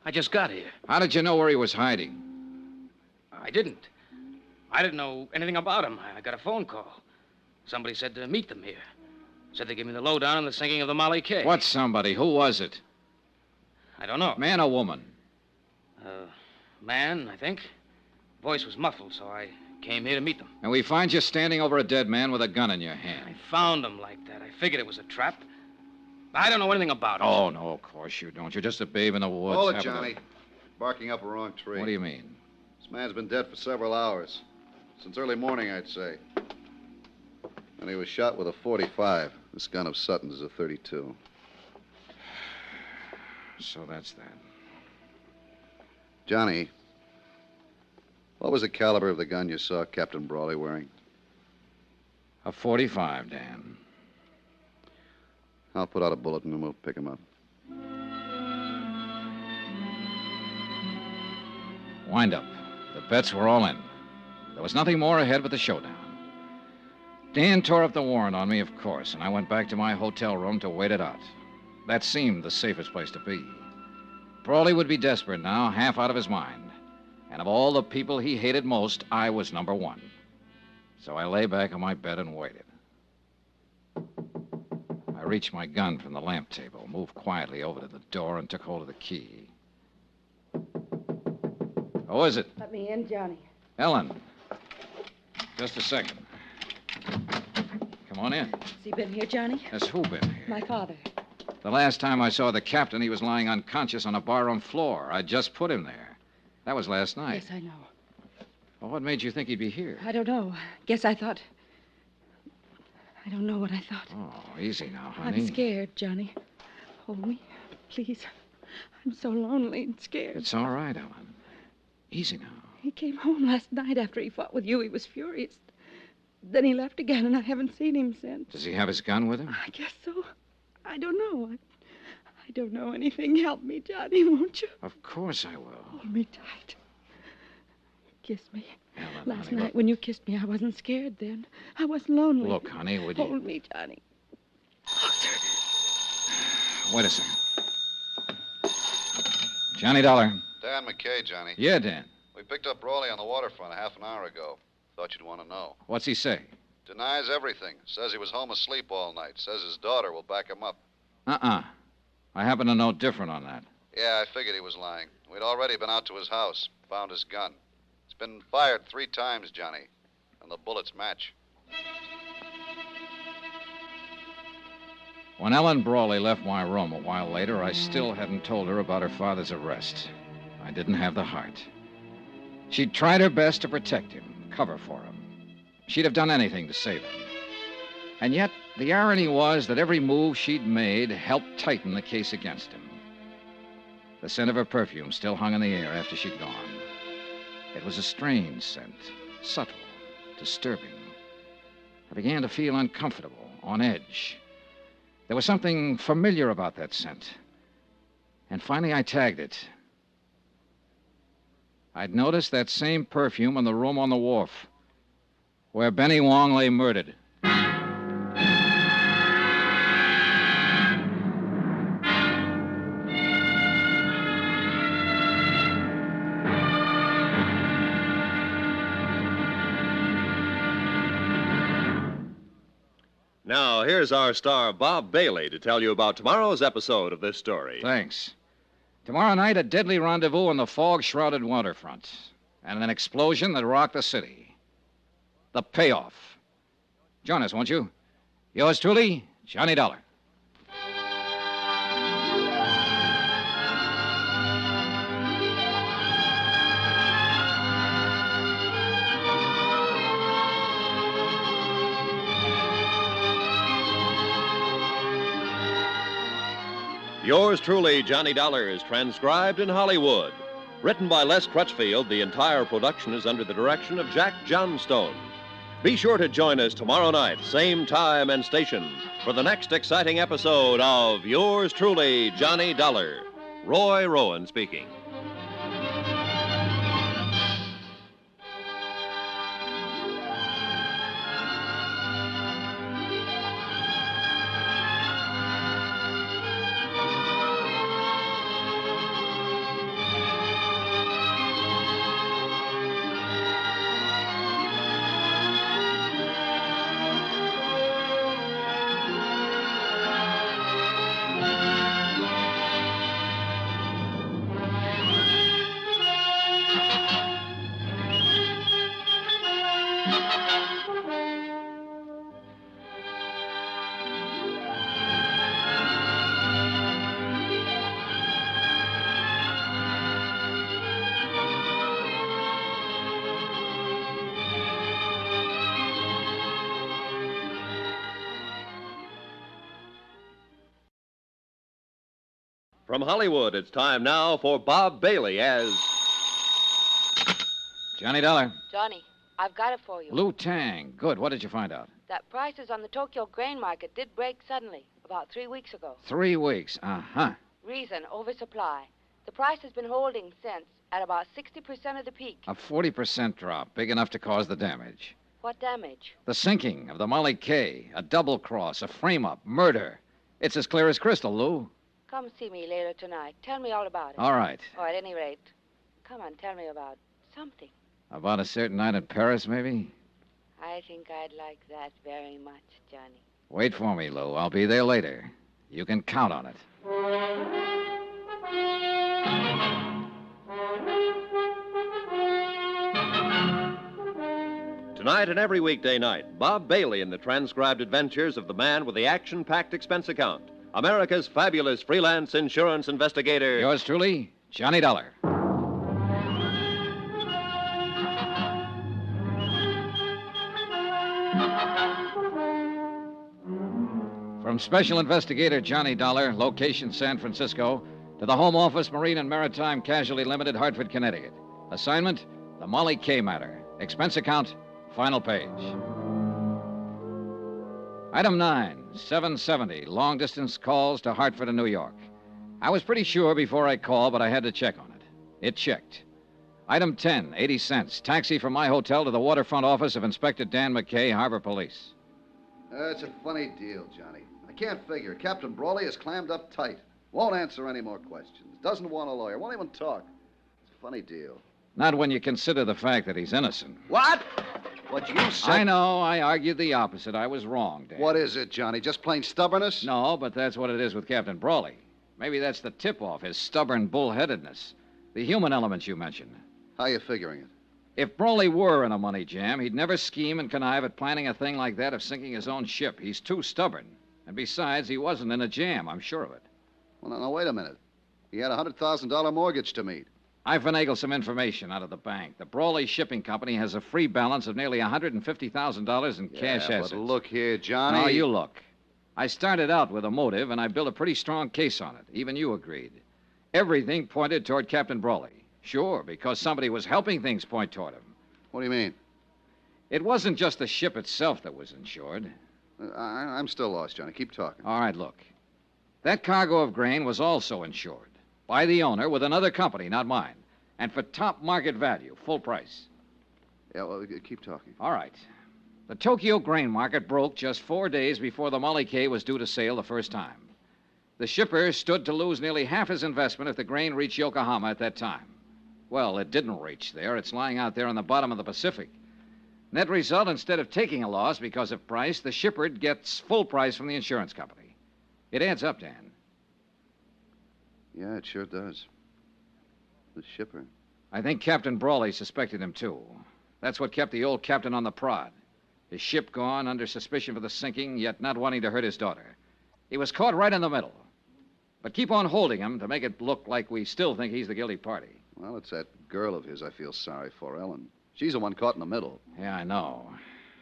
I just got here. How did you know where he was hiding? I didn't. I didn't know anything about him. I got a phone call. Somebody said to meet them here. Said they'd give me the lowdown on the sinking of the Molly Kaye. What somebody? Who was it? I don't know. Man or woman? Man, I think. Voice was muffled, so I came here to meet them. And we find you standing over a dead man with a gun in your hand. I found him like that. I figured it was a trap. I don't know anything about it. Oh, no, of course you don't. You're just a babe in the woods. Hold it, Johnny. Barking up a wrong tree. What do you mean? This man's been dead for several hours. Since early morning, I'd say. And he was shot with a .45. This gun of Sutton's is a .32. So that's that. Johnny, what was the caliber of the gun you saw Captain Brawley wearing? A .45, Dan. I'll put out a bulletin and we'll pick him up. Wind up. The bets were all in. There was nothing more ahead but the showdown. Dan tore up the warrant on me, of course, and I went back to my hotel room to wait it out. That seemed the safest place to be. Brawley would be desperate now, half out of his mind. And of all the people he hated most, I was number one. So I lay back on my bed and waited. I reached my gun from the lamp table, moved quietly over to the door, and took hold of the key. Who is it? Let me in, Johnny. Ellen. Just a second. Come on in. Has he been here, Johnny? Has who been here? My father. The last time I saw the captain, he was lying unconscious on a barroom floor. I just put him there. That was last night. Yes, I know. Well, what made you think he'd be here? I don't know. Guess I thought... I don't know what I thought. Oh, easy now, honey. I'm scared, Johnny. Hold me, please. I'm so lonely and scared. It's all right, Ellen. Easy now. He came home last night after he fought with you. He was furious. Then he left again, and I haven't seen him since. Does he have his gun with him? I guess so. I don't know. I don't know anything. Help me, Johnny, won't you? Of course I will. Hold me tight. Kiss me. Ellen, Last honey, night when you kissed me, I wasn't scared then. I wasn't lonely. Look, honey, would you... Hold me, Johnny. Closer. Wait a second. Johnny Dollar. Dan McKay, Johnny. Yeah, Dan. We picked up Rowley on the waterfront a half an hour ago. Thought you'd want to know. What's he say? Denies everything. Says he was home asleep all night. Says his daughter will back him up. I happen to know different on that. Yeah, I figured he was lying. We'd already been out to his house. Found his gun. It's been fired 3 times, Johnny. And the bullets match. When Ellen Brawley left my room a while later, I still hadn't told her about her father's arrest. I didn't have the heart. She'd tried her best to protect him, cover for him. She'd have done anything to save him. And yet, the irony was that every move she'd made helped tighten the case against him. The scent of her perfume still hung in the air after she'd gone. It was a strange scent, subtle, disturbing. I began to feel uncomfortable, on edge. There was something familiar about that scent. And finally, I tagged it. I'd noticed that same perfume in the room on the wharf, where Benny Wong lay murdered. Now, here's our star, Bob Bailey, to tell you about tomorrow's episode of this story. Thanks. Tomorrow night, a deadly rendezvous on the fog-shrouded waterfront, and an explosion that rocked the city. The payoff. Join us, won't you? Yours truly, Johnny Dollar. Yours truly, Johnny Dollar, is transcribed in Hollywood. Written by Les Crutchfield, the entire production is under the direction of Jack Johnstone. Be sure to join us tomorrow night, same time and station, for the next exciting episode of Yours truly, Johnny Dollar. Roy Rowan speaking. From Hollywood, it's time now for Bob Bailey as... Johnny Dollar. Johnny, I've got it for you. Lou Tang. Good. What did you find out? That prices on the Tokyo grain market did break suddenly, about 3 weeks ago. 3 weeks. Uh-huh. Reason, oversupply. The price has been holding since at about 60% of the peak. A 40% drop, big enough to cause the damage. What damage? The sinking of the Molly Kaye, a double cross, a frame-up, murder. It's as clear as crystal, Lou. Come see me later tonight. Tell me all about it. All right. Or at any rate, come on, tell me about something. About a certain night in Paris, maybe? I think I'd like that very much, Johnny. Wait for me, Lou. I'll be there later. You can count on it. Tonight and every weekday night, Bob Bailey in the transcribed adventures of the man with the action-packed expense account, America's fabulous freelance insurance investigator. Yours truly, Johnny Dollar. From Special Investigator Johnny Dollar, location San Francisco, to the Home Office, Marine and Maritime Casualty Limited, Hartford, Connecticut. Assignment, the Molly Kaye matter. Expense account, final page. Item 9, 770, long-distance calls to Hartford and New York. I was pretty sure before I called, but I had to check on it. It checked. Item 10, 80 cents, taxi from my hotel to the waterfront office of Inspector Dan McKay, Harbor Police. It's a funny deal, Johnny. I can't figure. Captain Brawley is clammed up tight. Won't answer any more questions. Doesn't want a lawyer. Won't even talk. It's a funny deal. Not when you consider the fact that he's innocent. What? What you said? I know. I argued the opposite. I was wrong, Dan. What is it, Johnny? Just plain stubbornness? No, but that's what it is with Captain Brawley. Maybe that's the tip-off, his stubborn bullheadedness. The human elements you mentioned. How are you figuring it? If Brawley were in a money jam, he'd never scheme and connive at planning a thing like that of sinking his own ship. He's too stubborn. And besides, he wasn't in a jam, I'm sure of it. Well, no, wait a minute. He had a $100,000 mortgage to meet. I finagled some information out of the bank. The Brawley Shipping Company has a free balance of nearly $150,000 in cash assets. But look here, Johnny. No, you look. I started out with a motive, and I built a pretty strong case on it. Even you agreed. Everything pointed toward Captain Brawley. Sure, because somebody was helping things point toward him. What do you mean? It wasn't just the ship itself that was insured. I'm still lost, Johnny. Keep talking. All right, look. That cargo of grain was also insured. By the owner with another company, not mine. And for top market value, full price. Yeah, well, keep talking. All right. The Tokyo grain market broke just 4 days before the Molly Kaye was due to sail the first time. The shipper stood to lose nearly half his investment if the grain reached Yokohama at that time. Well, it didn't reach there. It's lying out there on the bottom of the Pacific. Net result, instead of taking a loss because of price, the shipper gets full price from the insurance company. It adds up, Dan. Yeah, it sure does. The shipper. I think Captain Brawley suspected him, too. That's what kept the old captain on the prod. His ship gone, under suspicion for the sinking, yet not wanting to hurt his daughter. He was caught right in the middle. But keep on holding him to make it look like we still think he's the guilty party. Well, it's that girl of his I feel sorry for, Ellen. She's the one caught in the middle. Yeah, I know.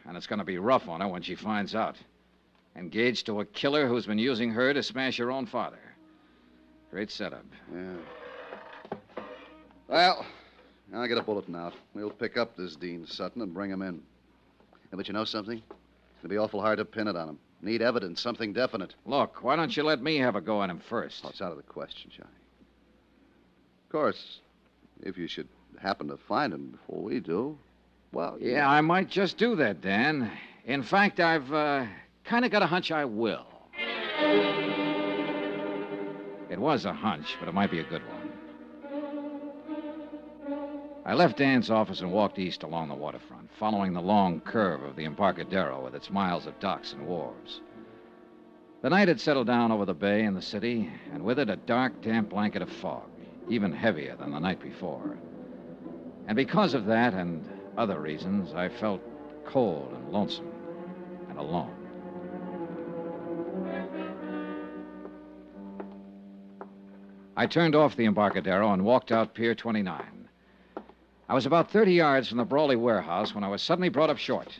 And it's going to be rough on her when she finds out. Engaged to a killer who's been using her to smash her own father. Great setup. Yeah. Well, I'll get a bulletin out. We'll pick up this Dean Sutton and bring him in. Yeah, but you know something? It's going to be awful hard to pin it on him. Need evidence, something definite. Look, why don't you let me have a go at him first? Oh, it's out of the question, Johnny. Of course, if you should happen to find him before we do, well... Yeah, I might just do that, Dan. In fact, I've kind of got a hunch I will. It was a hunch, but it might be a good one. I left Dan's office and walked east along the waterfront, following the long curve of the Embarcadero with its miles of docks and wharves. The night had settled down over the bay and the city, and with it a dark, damp blanket of fog, even heavier than the night before. And because of that and other reasons, I felt cold and lonesome and alone. I turned off the Embarcadero and walked out Pier 29. I was about 30 yards from the Brawley warehouse when I was suddenly brought up short.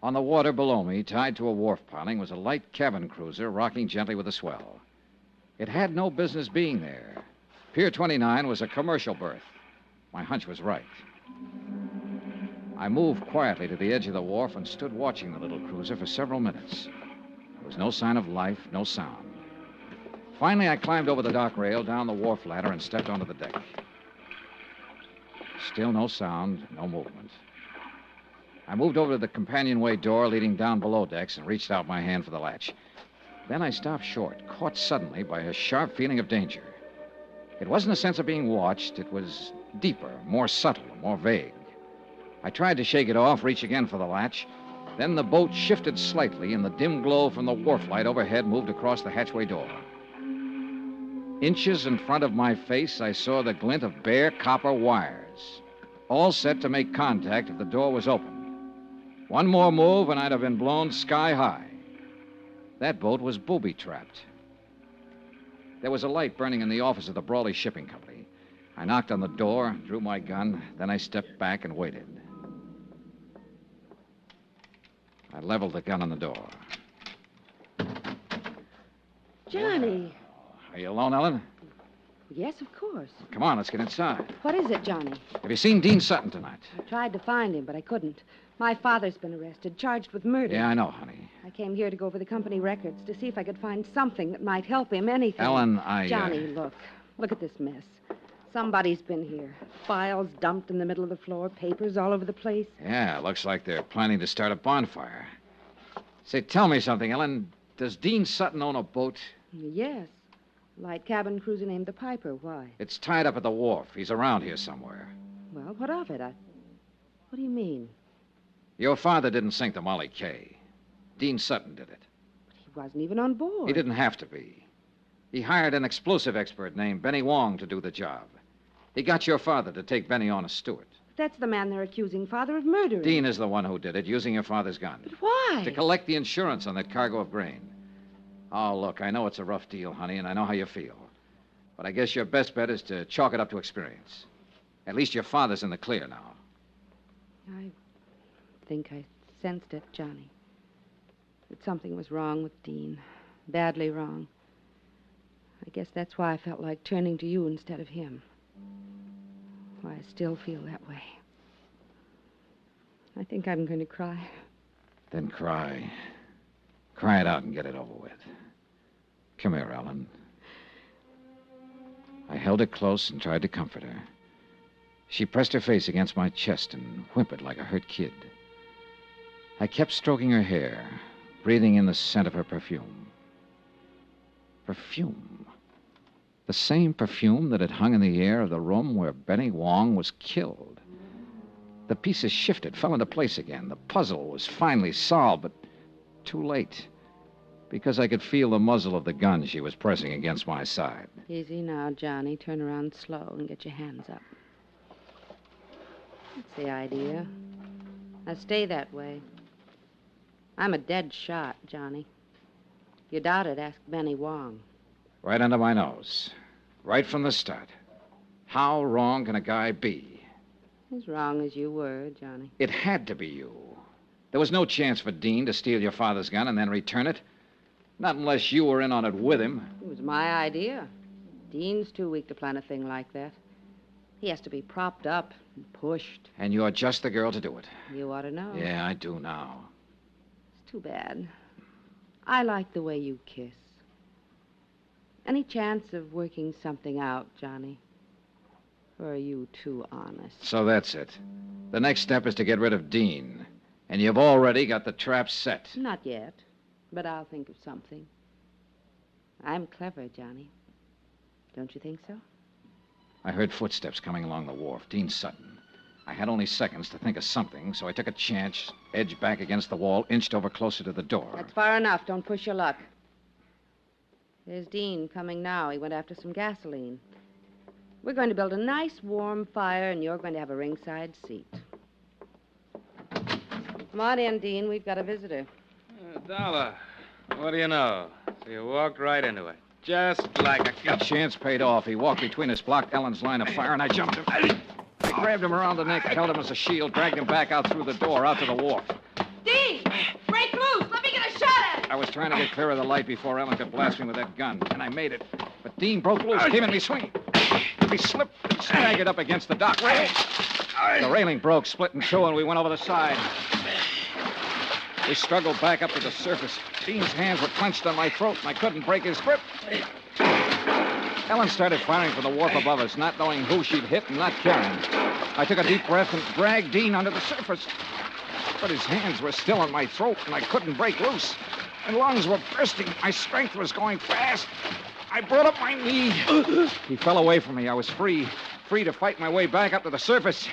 On the water below me, tied to a wharf piling, was a light cabin cruiser rocking gently with a swell. It had no business being there. Pier 29 was a commercial berth. My hunch was right. I moved quietly to the edge of the wharf and stood watching the little cruiser for several minutes. There was no sign of life, no sound. Finally, I climbed over the dock rail, down the wharf ladder, and stepped onto the deck. Still no sound, no movement. I moved over to the companionway door leading down below decks and reached out my hand for the latch. Then I stopped short, caught suddenly by a sharp feeling of danger. It wasn't a sense of being watched. It was deeper, more subtle, more vague. I tried to shake it off, reach again for the latch, Then the boat shifted slightly, and the dim glow from the wharf light overhead moved across the hatchway door. Inches in front of my face, I saw the glint of bare copper wires, all set to make contact if the door was open. One more move, and I'd have been blown sky high. That boat was booby-trapped. There was a light burning in the office of the Brawley Shipping Company. I knocked on the door, drew my gun, then I stepped back and waited. I leveled the gun on the door. Johnny. Are you alone, Ellen? Yes, of course. Come on, let's get inside. What is it, Johnny? Have you seen Dean Sutton tonight? I tried to find him, but I couldn't. My father's been arrested, charged with murder. Yeah, I know, honey. I came here to go over the company records to see if I could find something that might help him, anything. Ellen, Johnny, look. Look at this mess. Somebody's been here. Files dumped in the middle of the floor, papers all over the place. Yeah, looks like they're planning to start a bonfire. Say, tell me something, Ellen. Does Dean Sutton own a boat? Yes. Light cabin cruiser named the Piper. Why? It's tied up at the wharf. He's around here somewhere. Well, what of it? What do you mean? Your father didn't sink the Molly Kaye. Dean Sutton did it. But he wasn't even on board. He didn't have to be. He hired an explosive expert named Benny Wong to do the job. He got your father to take Benny on as steward. That's the man they're accusing father of murdering. Dean is the one who did it, using your father's gun. But why? To collect the insurance on that cargo of grain. Oh, look, I know it's a rough deal, honey, and I know how you feel. But I guess your best bet is to chalk it up to experience. At least your father's in the clear now. I think I sensed it, Johnny. That something was wrong with Dean. Badly wrong. I guess that's why I felt like turning to you instead of him. Why I still feel that way. I think I'm going to cry. Then cry. Cry it out and get it over with. Come here, Ellen. I held her close and tried to comfort her. She pressed her face against my chest and whimpered like a hurt kid. I kept stroking her hair, breathing in the scent of her perfume. Perfume. The same perfume that had hung in the air of the room where Benny Wong was killed. The pieces shifted, fell into place again. The puzzle was finally solved, but too late. Because I could feel the muzzle of the gun she was pressing against my side. Easy now, Johnny. Turn around slow and get your hands up. That's the idea. Now stay that way. I'm a dead shot, Johnny. If you doubt it, ask Benny Wong. Right under my nose. Right from the start. How wrong can a guy be? As wrong as you were, Johnny. It had to be you. There was no chance for Dean to steal your father's gun and then return it. Not unless you were in on it with him. It was my idea. Dean's too weak to plan a thing like that. He has to be propped up and pushed. And you're just the girl to do it. You ought to know. Yeah, I do now. It's too bad. I like the way you kiss. Any chance of working something out, Johnny? Or are you too honest? So that's it. The next step is to get rid of Dean. And you've already got the trap set. Not yet, but I'll think of something. I'm clever, Johnny. Don't you think so? I heard footsteps coming along the wharf. Dean Sutton. I had only seconds to think of something, so I took a chance, edged back against the wall, inched over closer to the door. That's far enough. Don't push your luck. There's Dean coming now. He went after some gasoline. We're going to build a nice warm fire, and you're going to have a ringside seat. Come on in, Dean. We've got a visitor. Dollar. What do you know? So you walked right into it. Just like a... The chance paid off. He walked between us, blocked Ellen's line of fire, and I jumped him. I grabbed him around the neck, held him as a shield, dragged him back out through the door, out to the wharf. Dean! Break loose! Let me get a shot at it! I was trying to get clear of the light before Ellen could blast me with that gun, and I made it. But Dean broke loose, came in me swinging. He slipped and staggered up against the dock rail. The railing broke, split in two, and we went over the side. We struggled back up to the surface. Dean's hands were clenched on my throat, and I couldn't break his grip. Ellen started firing from the wharf above us, not knowing who she'd hit and not caring. I took a deep breath and dragged Dean under the surface. But his hands were still on my throat, and I couldn't break loose. My lungs were bursting. My strength was going fast. I brought up my knee. He fell away from me. I was free to fight my way back up to the surface.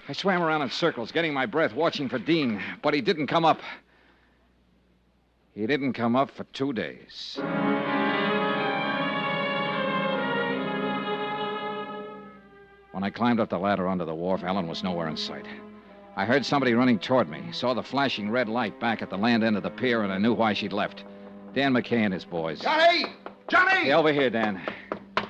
I swam around in circles, getting my breath, watching for Dean, but he didn't come up. He didn't come up for 2 days. When I climbed up the ladder onto the wharf, Ellen was nowhere in sight. I heard somebody running toward me, saw the flashing red light back at the land end of the pier, and I knew why she'd left. Dan McKay and his boys. Johnny! Johnny! Hey, over here, Dan.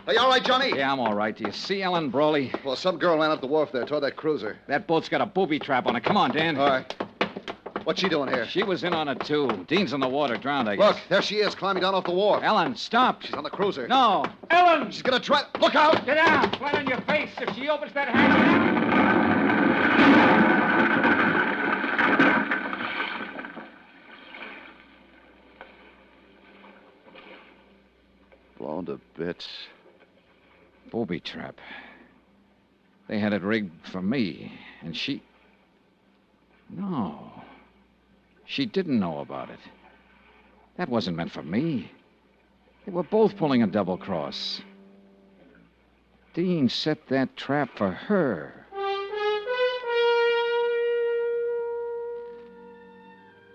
Are you all right, Johnny? Yeah, I'm all right. Do you see Ellen Brawley? Well, some girl ran up the wharf there toward that cruiser. That boat's got a booby trap on it. Come on, Dan. All right. What's she doing here? She was in on it, too. Dean's in the water, drowned, I guess. Look, there she is, climbing down off the wharf. Ellen, stop. She's on the cruiser. No. Ellen! She's gonna try... Look out! Get down! Flat on your face. If she opens that hatch... Blown to bits. Booby trap. They had it rigged for me, and she... No. She didn't know about it. That wasn't meant for me. They were both pulling a double cross. Dean set that trap for her.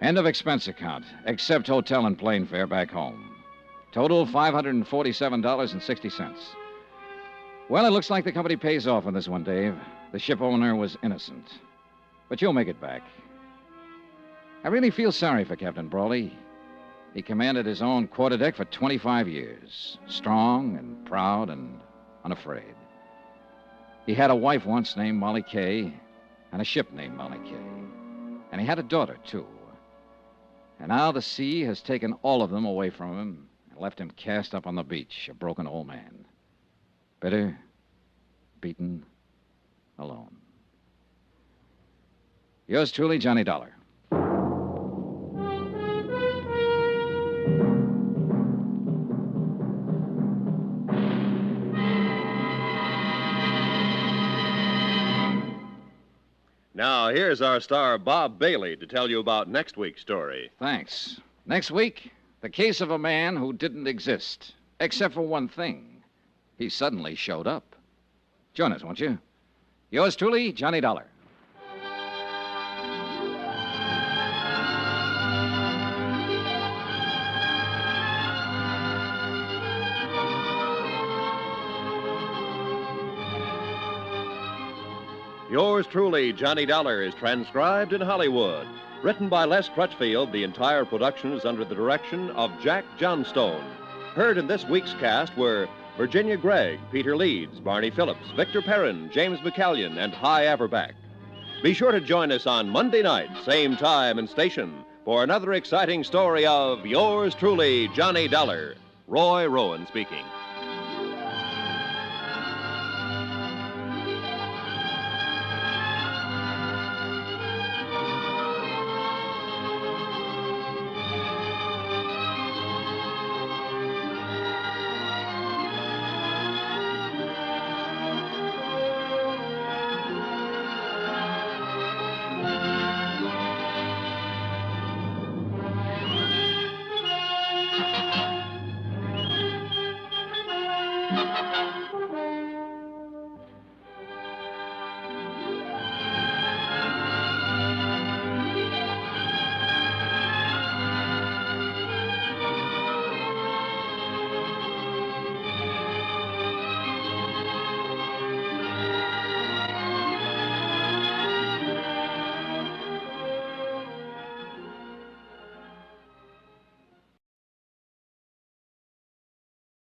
End of expense account, except hotel and plane fare back home. Total $547.60. Well, it looks like the company pays off on this one, Dave. The ship owner was innocent. But you'll make it back. I really feel sorry for Captain Brawley. He commanded his own quarterdeck for 25 years. Strong and proud and unafraid. He had a wife once named Molly Kaye and a ship named Molly Kaye. And he had a daughter, too. And now the sea has taken all of them away from him and left him cast up on the beach, a broken old man. Bitter, beaten, alone. Yours truly, Johnny Dollar. Now, here's our star, Bob Bailey, to tell you about next week's story. Thanks. Next week, the case of a man who didn't exist, except for one thing. He suddenly showed up. Join us, won't you? Yours truly, Johnny Dollar. Yours truly, Johnny Dollar, is transcribed in Hollywood. Written by Les Crutchfield, the entire production is under the direction of Jack Johnstone. Heard in this week's cast were Virginia Gregg, Peter Leeds, Barney Phillips, Victor Perrin, James McCallion, and Hy Averback. Be sure to join us on Monday night, same time and station, for another exciting story of Yours truly, Johnny Dollar. Roy Rowan speaking.